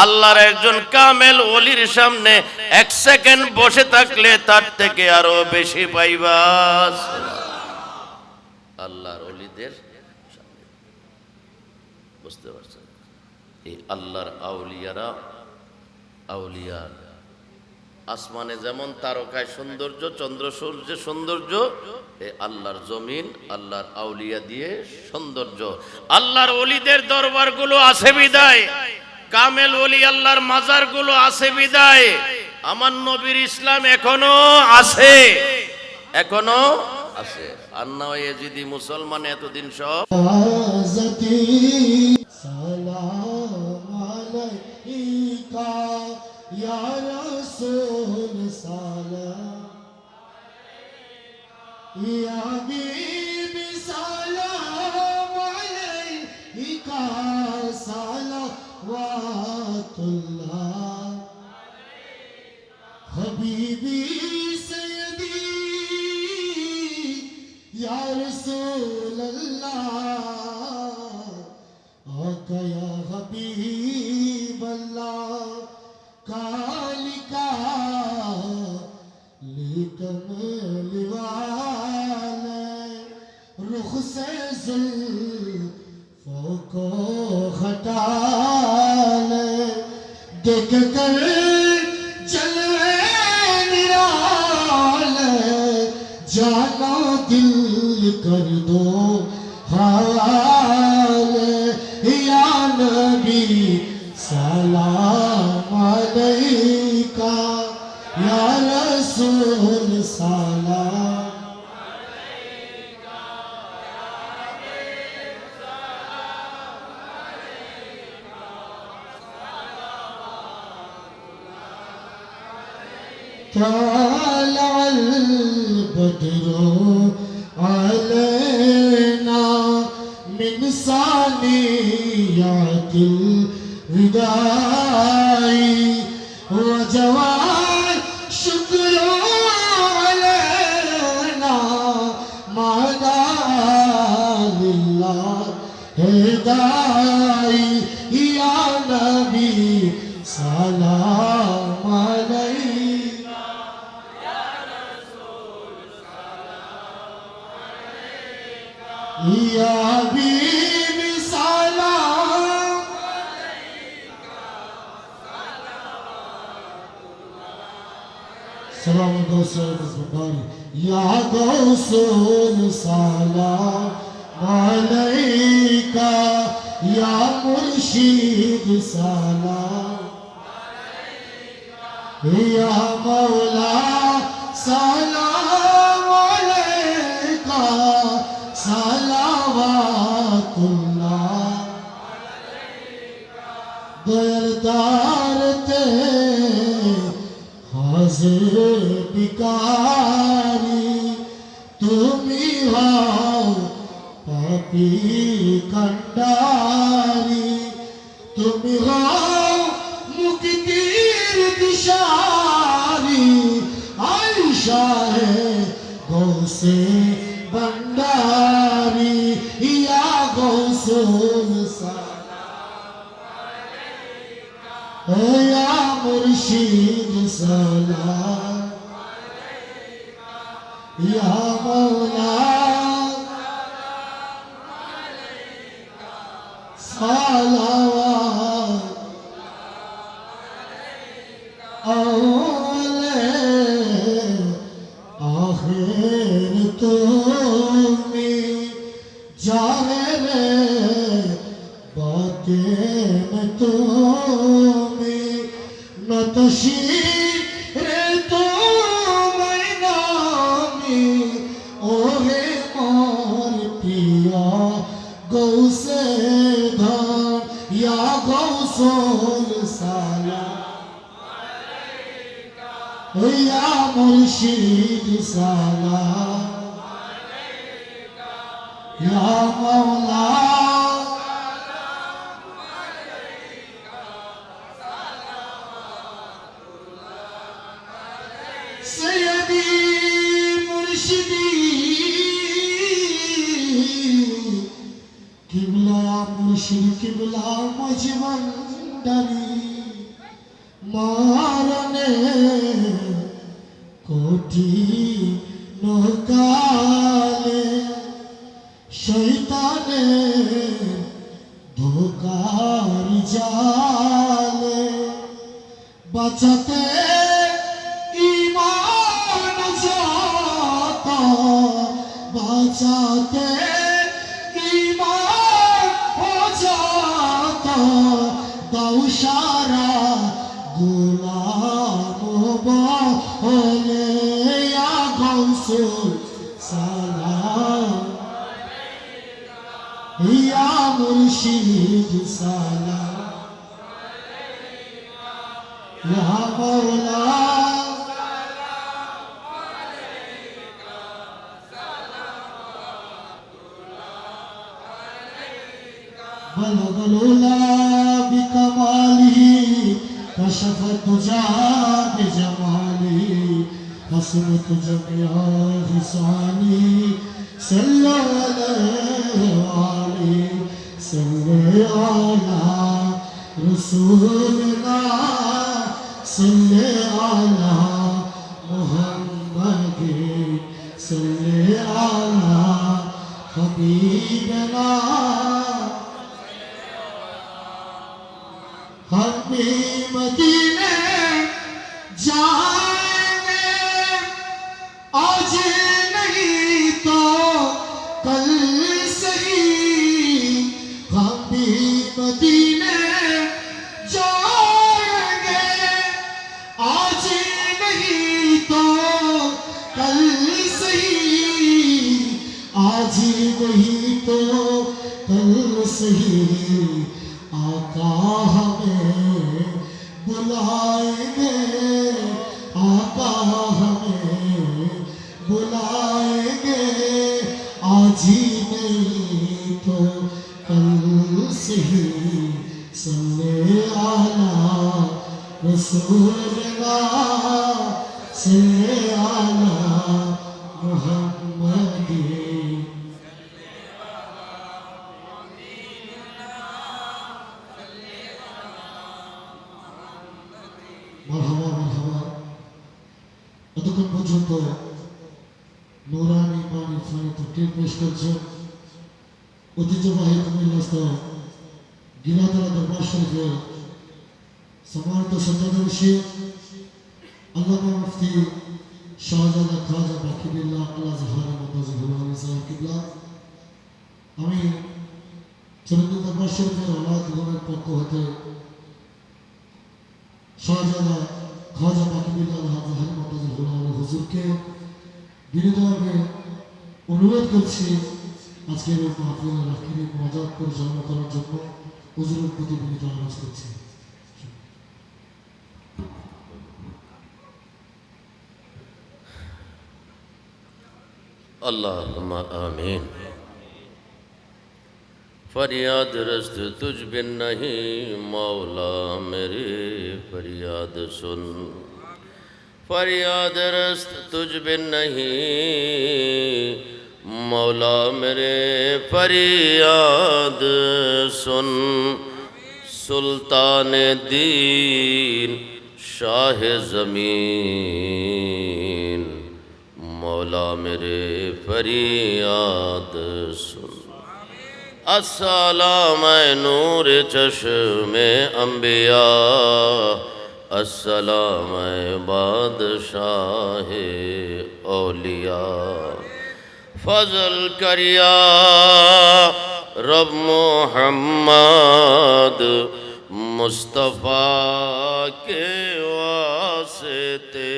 আল্লাহর একজন কামেল ওলির সামনে 1 সেকেন্ড বসে থাকলে তার থেকে আরো বেশি পাইবা। আল্লাহর ওলিদের সামনে, বুঝতে পারছেন? এই আল্লাহর আউলিয়ারা, আউলিয়া আসমানে যেমন তারকায় সৌন্দর্য, চন্দ্র সূর্যের সৌন্দর্য, এই আল্লাহর জমিন আল্লাহর আউলিয়া দিয়ে সৌন্দর্য। আল্লাহর ওলিদের দরবারগুলো আছে বিদায়, কামেল ওলি আল্লাহর মাজারগুলো আছে বিদায় আমার নবীর ইসলাম এখনো আছে, এখনো আছে। আর না হয় যদি মুসলমান এতদিন সব সালাম আলাইকা ইয়া রাসূল, সালাম ইয়া হাবিবি, সালাম আলাইকা সালাওয়াতুল্লাহ হাবিবি সাইয়্যিদি ইয়া রাসূলুল্লাহ आका या हबीब अल्लाह कालिका लिकमल वाले रुख से जुल्फों को हटा ले, देख कर जलवे निराले जानो दिल कर दो हाले। या नबी सलाम अलैका या रसूल सलाम अलैका या हबीब सलाम अलैका सलावतुल्लाह अलैका। बदरो अलैना मिन सानियातिल विदाई वजवान शुक्रो अलैना मादा लिल्लाह हिदाई। या नबी सलाम अलैका या रसूल सलाम अलैका या बीबी सलाम अलैका सलावतुल्लाह। सलाम गौसूल बुखारी या गौसूल सलाम अलैका या मुर्शिद सलाम अलैका या मौला सलाम अलैका सलावतुल्लाह दरदार ते हाजिर बिकारी तुमी हो पापी कंडारी तुमी हो मुक्तिर दिशारी आयशा है गौसे बंडारी या गौसुल या मुर्शिद सलाम या मौला सलावत औले आखिर तुमी जाने रे बातें में तुमी नतशी रे तुमी नामी ओहे मोर पिया गौसे धन या गौसुल सलाम या मुर्शिद सलाम या मौला सैयदी मुर्शिदी किबला मुर्शिद किबला मजमंडरी मारने कोठी नौकाले शैताने धोकार जाले बचते ईमान जाता बचाते ईमान हो जाता दौशारा गुलाम बोले या गौसुल सलाम या मुर्शिद सलाम या मौला बलग लूला बिकमाली कशफ तुजा बिजमाली हसनत जमिया हिसानी सल्लल्लाहु सल्ले आला रसूलना सल्ले आला मुहम्मद सल्ले आला हबीबना हम भी मदीने जाएंगे आज नहीं तो कल सही हम भी मदीने जाएंगे आज नहीं तो कल सही आज नहीं तो कल सही आका हमें बुलाएंगे आका हमें बुलाएंगे आज ही नहीं तो कल से ही सल्ले आला रसूलना सल्ले आला मुहम्मदी मरहबा मरहबा এতক্ষণ পর্যন্ত নুরানি পানি ফানি তকরির পেশ করছেন ঐতিহ্যবাহী কুমিল্লাস্থ গিলাতলা দরবার শরীফের সম্মানিত সজ্জাদর্শী আল্লামা মুফতি শাহজাদা খাজা বাকিবিল্লাহ আল্লাহ জাহারি মুতাজিহুল আলী সাহেব কিবলা আমি চরণী দরবার শরীফের আল্লাহ দিগণের পক্ষ হতে শাহজাদা খাজা বাকিবুল্লাহ হাজি হাজি মমতাজুল হুলা আলী হুজুরকে বিনীতভাবে অনুরোধ করছি আজকের এই মাহফিলের আখিরি মজাক পরিচালনা করার জন্য হুজুরের প্রতি বিনীত অনুরোধ করছি। अल्लाहुम्मा आमीन। फरियाद रस्त तुझ बिन नहीं मौला मेरी फरियाद सुन। फरियाद रस्त तुझ बिन नहीं मौला मेरे फरियाद सुन। सुल्तान दीन शाह ज़मीन मौला मेरे फरियाद सुन। अस्सलाम नूर चश्मे अंबिया अस्सलाम बादशाह औलिया। फजल करिया रब मोहम्मद मुस्तफ़ा के वास्ते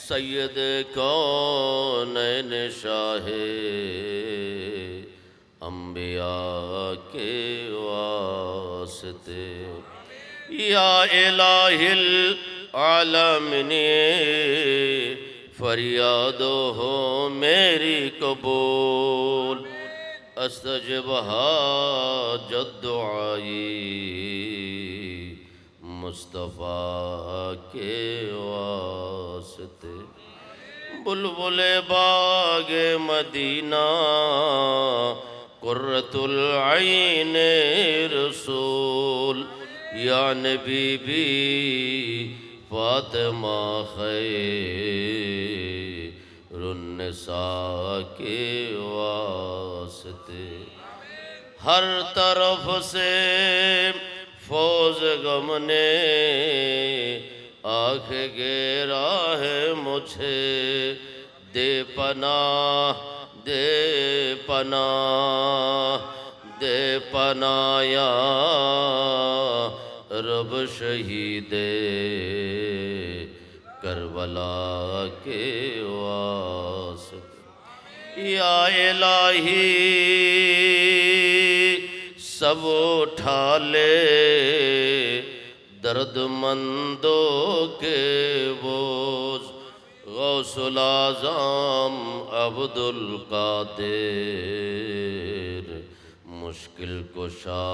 सैयद कौनैन शाहे अंबिया के वास्ते। या इलाहिल आलमीन फरियादो हो मेरी कबूल अस्तजब हाजत दुआई मुस्तफ़ा के वास्ते। बुलबुले बागे मदीना कुर्रतुल आइन रसूल या नबी बी फातिमा खैरुन्निसा के वास्ते। हर तरफ से फौज गम ने आँख घेरा है मुझे दे पनाह दे पनाह दे पनाया रब शहीदे करबला के वास्ते। या इलाही सब उठा ले दर्दमंदों के बोझ गौसुल आज़म अब्दुल कादिर मुश्किल कुशा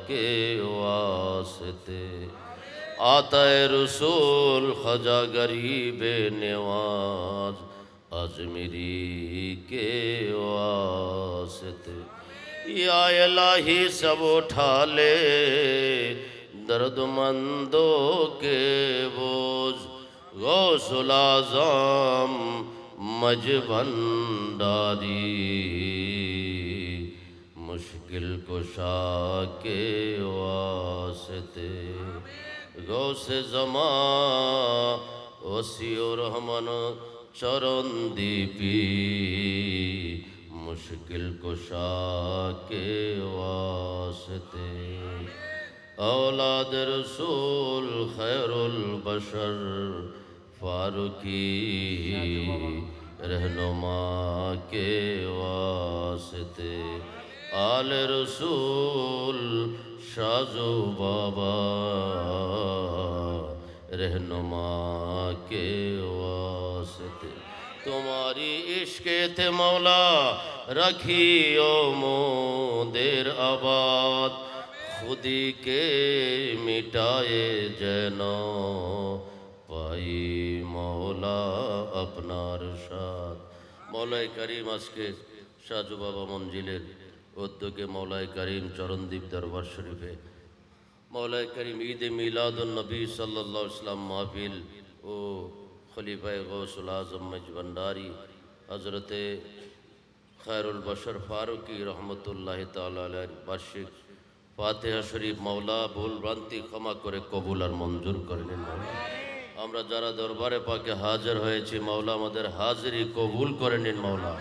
के वास्ते। आता रसूल खजा गरीब नवाज अजमेरी के वास्ते। या इलाही सब उठा ले दर्दमंदों के बोझ गौसुल आज़म मजबंदारी मुश्किल कुशा के वास्ते। गौसे ज़मा वसी रहमान चरण दीपी मुश्किल कुशा के वास्ते। औलाद रसूल खैरुल बशर फारूकी रहनुमा के वास्ते। आल रसूल शाजो बाबा रहनुमा के वास्ते। तुम्हारी इश्क थे मौला रखियो मोदेर आबाद खुदी के मिटाए जैनो पाई मौला अपना रशाद। मौलाए करीम आज के शाजू बाबा मंजिलेर उद्योगे मौलाए करीम चरणदीप दरबार शरीफे मौलाए करीम ईद मिलादुन नबी सल्लल्लाहु अलैहि वसल्लम महफिल ओ खलीफा गौसुल आज़म मजबंदारी हज़रत खैरुल बशर फारूकी रहमतुल्लाहि ताला अलैहि वार्षिक फातिहा शरीफ मौला भूल भ्रांति क्षमा करे कबुल और मंजूर करे निन मौला। আমরা যারা দরবারে পাকে হাজির হয়েছি মৌলা আমাদের হাজিরি কবুল করে নিন মৌলা।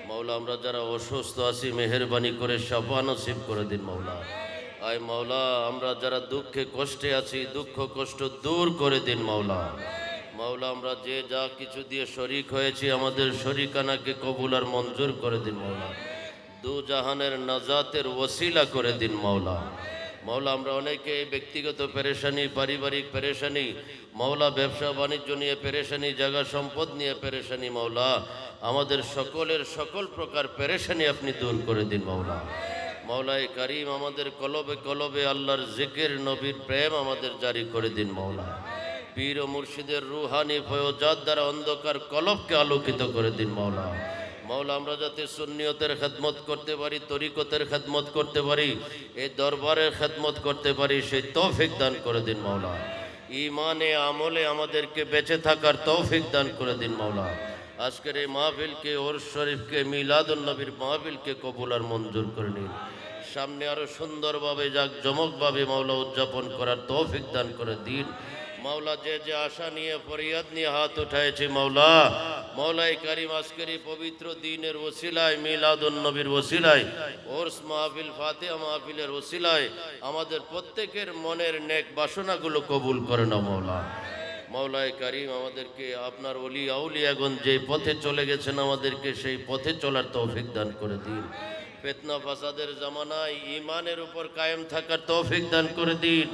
মৌলা আমরা যারা অসুস্থ আছি মেহেরবানি করে শাফা নসিব করে দিন মৌলা। আয় মাওলা, আমরা যারা দুঃখে কষ্টে আছি, দুঃখ কষ্ট দূর করে দিন মাওলা। মাওলা, আমরা যে যা কিছু দিয়ে শরিক হয়েছি, আমাদের শরিকানাকে কবুল আর মঞ্জুর করে দিন মাওলা। দু জাহানের নাজাতের ওসিলা করে দিন মাওলা। মাওলা, আমরা অনেকে ব্যক্তিগত পেরেশানি, পারিবারিক পেরেশানি, মাওলা ব্যবসা বাণিজ্য নিয়ে পেরেশানি, জায়গা সম্পদ নিয়ে পেরেশানি, মাওলা আমাদের সকলের সকল প্রকার পেরেশানি আপনি দূর করে দিন মাওলা। মাওলায়ে কারিম, আমাদের কলবে কলবে আল্লাহর জিকির, নবীর প্রেম আমাদের জারি করে দিন মাওলা। পীর ও মুর্শিদের রুহানি ফয়জাত দ্বারা অন্ধকার কলবকে আলোকিত করে দিন মাওলা। মাওলা, আমরা যাতে সুন্নিয়তের খেদমত করতে পারি, তরিকতের খেদমত করতে পারি, এই দরবারের খেদমত করতে পারি, সেই তৌফিক দান করে দিন মাওলা। ইমানে আমলে আমাদেরকে বেঁচে থাকার তৌফিক দান করে দিন মাওলা। আজকের এই মাহফিলকে, ওরস শরীফকে, মিলাদুন নবীর মাহফিলকে কবুল আর মঞ্জুর করে নিন। সামনে আরো সুন্দরভাবে, জাঁকজমকভাবে মাওলা উদযাপন করার তৌফিক দান করে দিন মাওলা। যে যে আশা নিয়ে, ফরিয়াদ নিয়ে হাত উঠাইছে মাওলা, মাওলায়ে কারিম আজকের এই পবিত্র দিনের ওসিলায়, মিলাদুন নবীর ওসিলায়, ওরস মাহফিল, ফাতিহা মাহফিলের ওসিলায় আমাদের প্রত্যেকের মনের নেক বাসনাগুলো কবুল করে নাও মাওলা। মাওলায়ে কারিম, আমাদেরকে আপনার ওলি আউলিয়াগণ যে পথে চলে গেছেন, আমাদেরকে সেই পথে চলার তৌফিক দান করে দিন। ফিতনা ফাসাদের জামানায় ঈমানের উপর কায়েম থাকার তৌফিক দান করে দিন।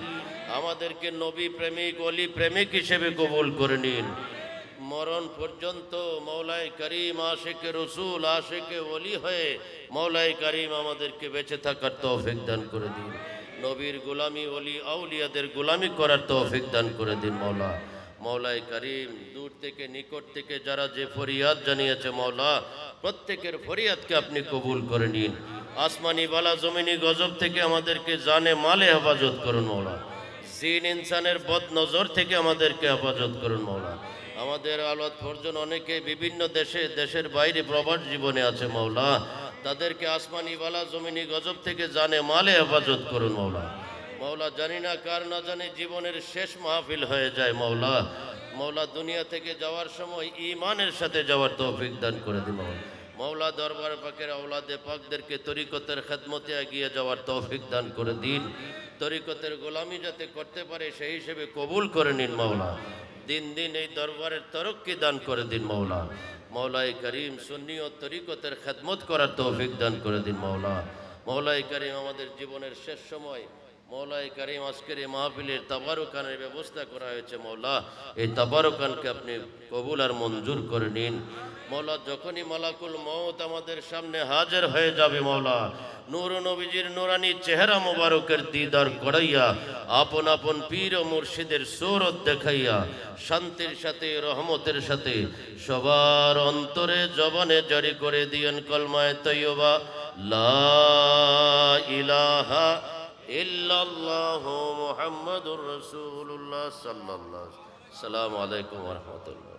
আমাদেরকে নবী প্রেমিক, ওলি প্রেমিক হিসেবে কবুল করে নিন। মরণ পর্যন্ত মাওলায়ে কারিম আশিকে রসুল, আশিকে ওলি হয়ে মাওলায়ে কারিম আমাদেরকে বেঁচে থাকার তৌফিক দান করে দিন। নবীর গোলামি, ওলি আউলিয়াদের গোলামি করার তৌফিক দান করে দিন মাওলা। মাওলায়ে কারিম, দূর থেকে নিকট থেকে যারা যে ফরিয়াদ জানিয়েছে মাওলা, প্রত্যেকের ফরিয়াদকে আপনি কবুল করে নিন। আসমানি বালা, জমিনি গজব থেকে আমাদেরকে জানে মালে হেফাজত করুন মাওলা। জিন ইনসানের বদ নজর থেকে আমাদেরকে হেফাজত করুন মাওলা। আমাদের আওলাদ ফরজন অনেকে বিভিন্ন দেশে, দেশের বাইরে প্রবাস জীবনে আছে মাওলা, তাদেরকে আসমানি বালা, জমিনি গজব থেকে জানে মালে হেফাজত করুন মাওলা। মাওলা, জানি না কার না জানি জীবনের শেষ মাহফিল হয়ে যায় মাওলা। মাওলা, দুনিয়া থেকে যাওয়ার সময় ঈমানের সাথে যাওয়ার তৌফিক দান করে দিন মাওলা। দরবার পাকের আওলাদে পাকদেরকে তরিকতের খেদমতে এগিয়ে যাওয়ার তৌফিক দান করে দিন। তরিকতের গোলামি যাতে করতে পারে সেই হিসেবে কবুল করে নিন মাওলা। দিন দিন এই দরবারের তরক্কি দান করে দিন মাওলা। মাওলায়ে কারিম, সুন্নি ও তরিকতের খেদমত করার তৌফিক দান করে দিন মাওলা। মাওলায়ে কারিম, আমাদের জীবনের শেষ সময় মাওলায়ে কারিম আজকের এই মাহফিলের তাবারুকানের ব্যবস্থা করা হয়েছে মাওলা, এই তাবারুকানকে আপনি কবুল আর মঞ্জুর করে নিন মাওলা। যখনই মালাকুল মউত আমাদের সামনে হাজির হয়ে যাবে মাওলা, নূর নবীজির নুরানি চেহারা মোবারকের দিদার করাইয়া, আপন আপন পীর ও মুর্শিদের সুরত দেখাইয়া, শান্তির সাথে, রহমতের সাথে সবার অন্তরে জবানে জারি করে দিয়েন কলমায়ে তৈয়বা লা ইলাহা ইল্লাল্লাহু মুহাম্মাদুর রাসূলুল্লাহ সাল্লাল্লাহু আলাইহি ওয়া সাল্লাম। আসসালামু আলাইকুম ওয়া রাহমাতুল্লাহ।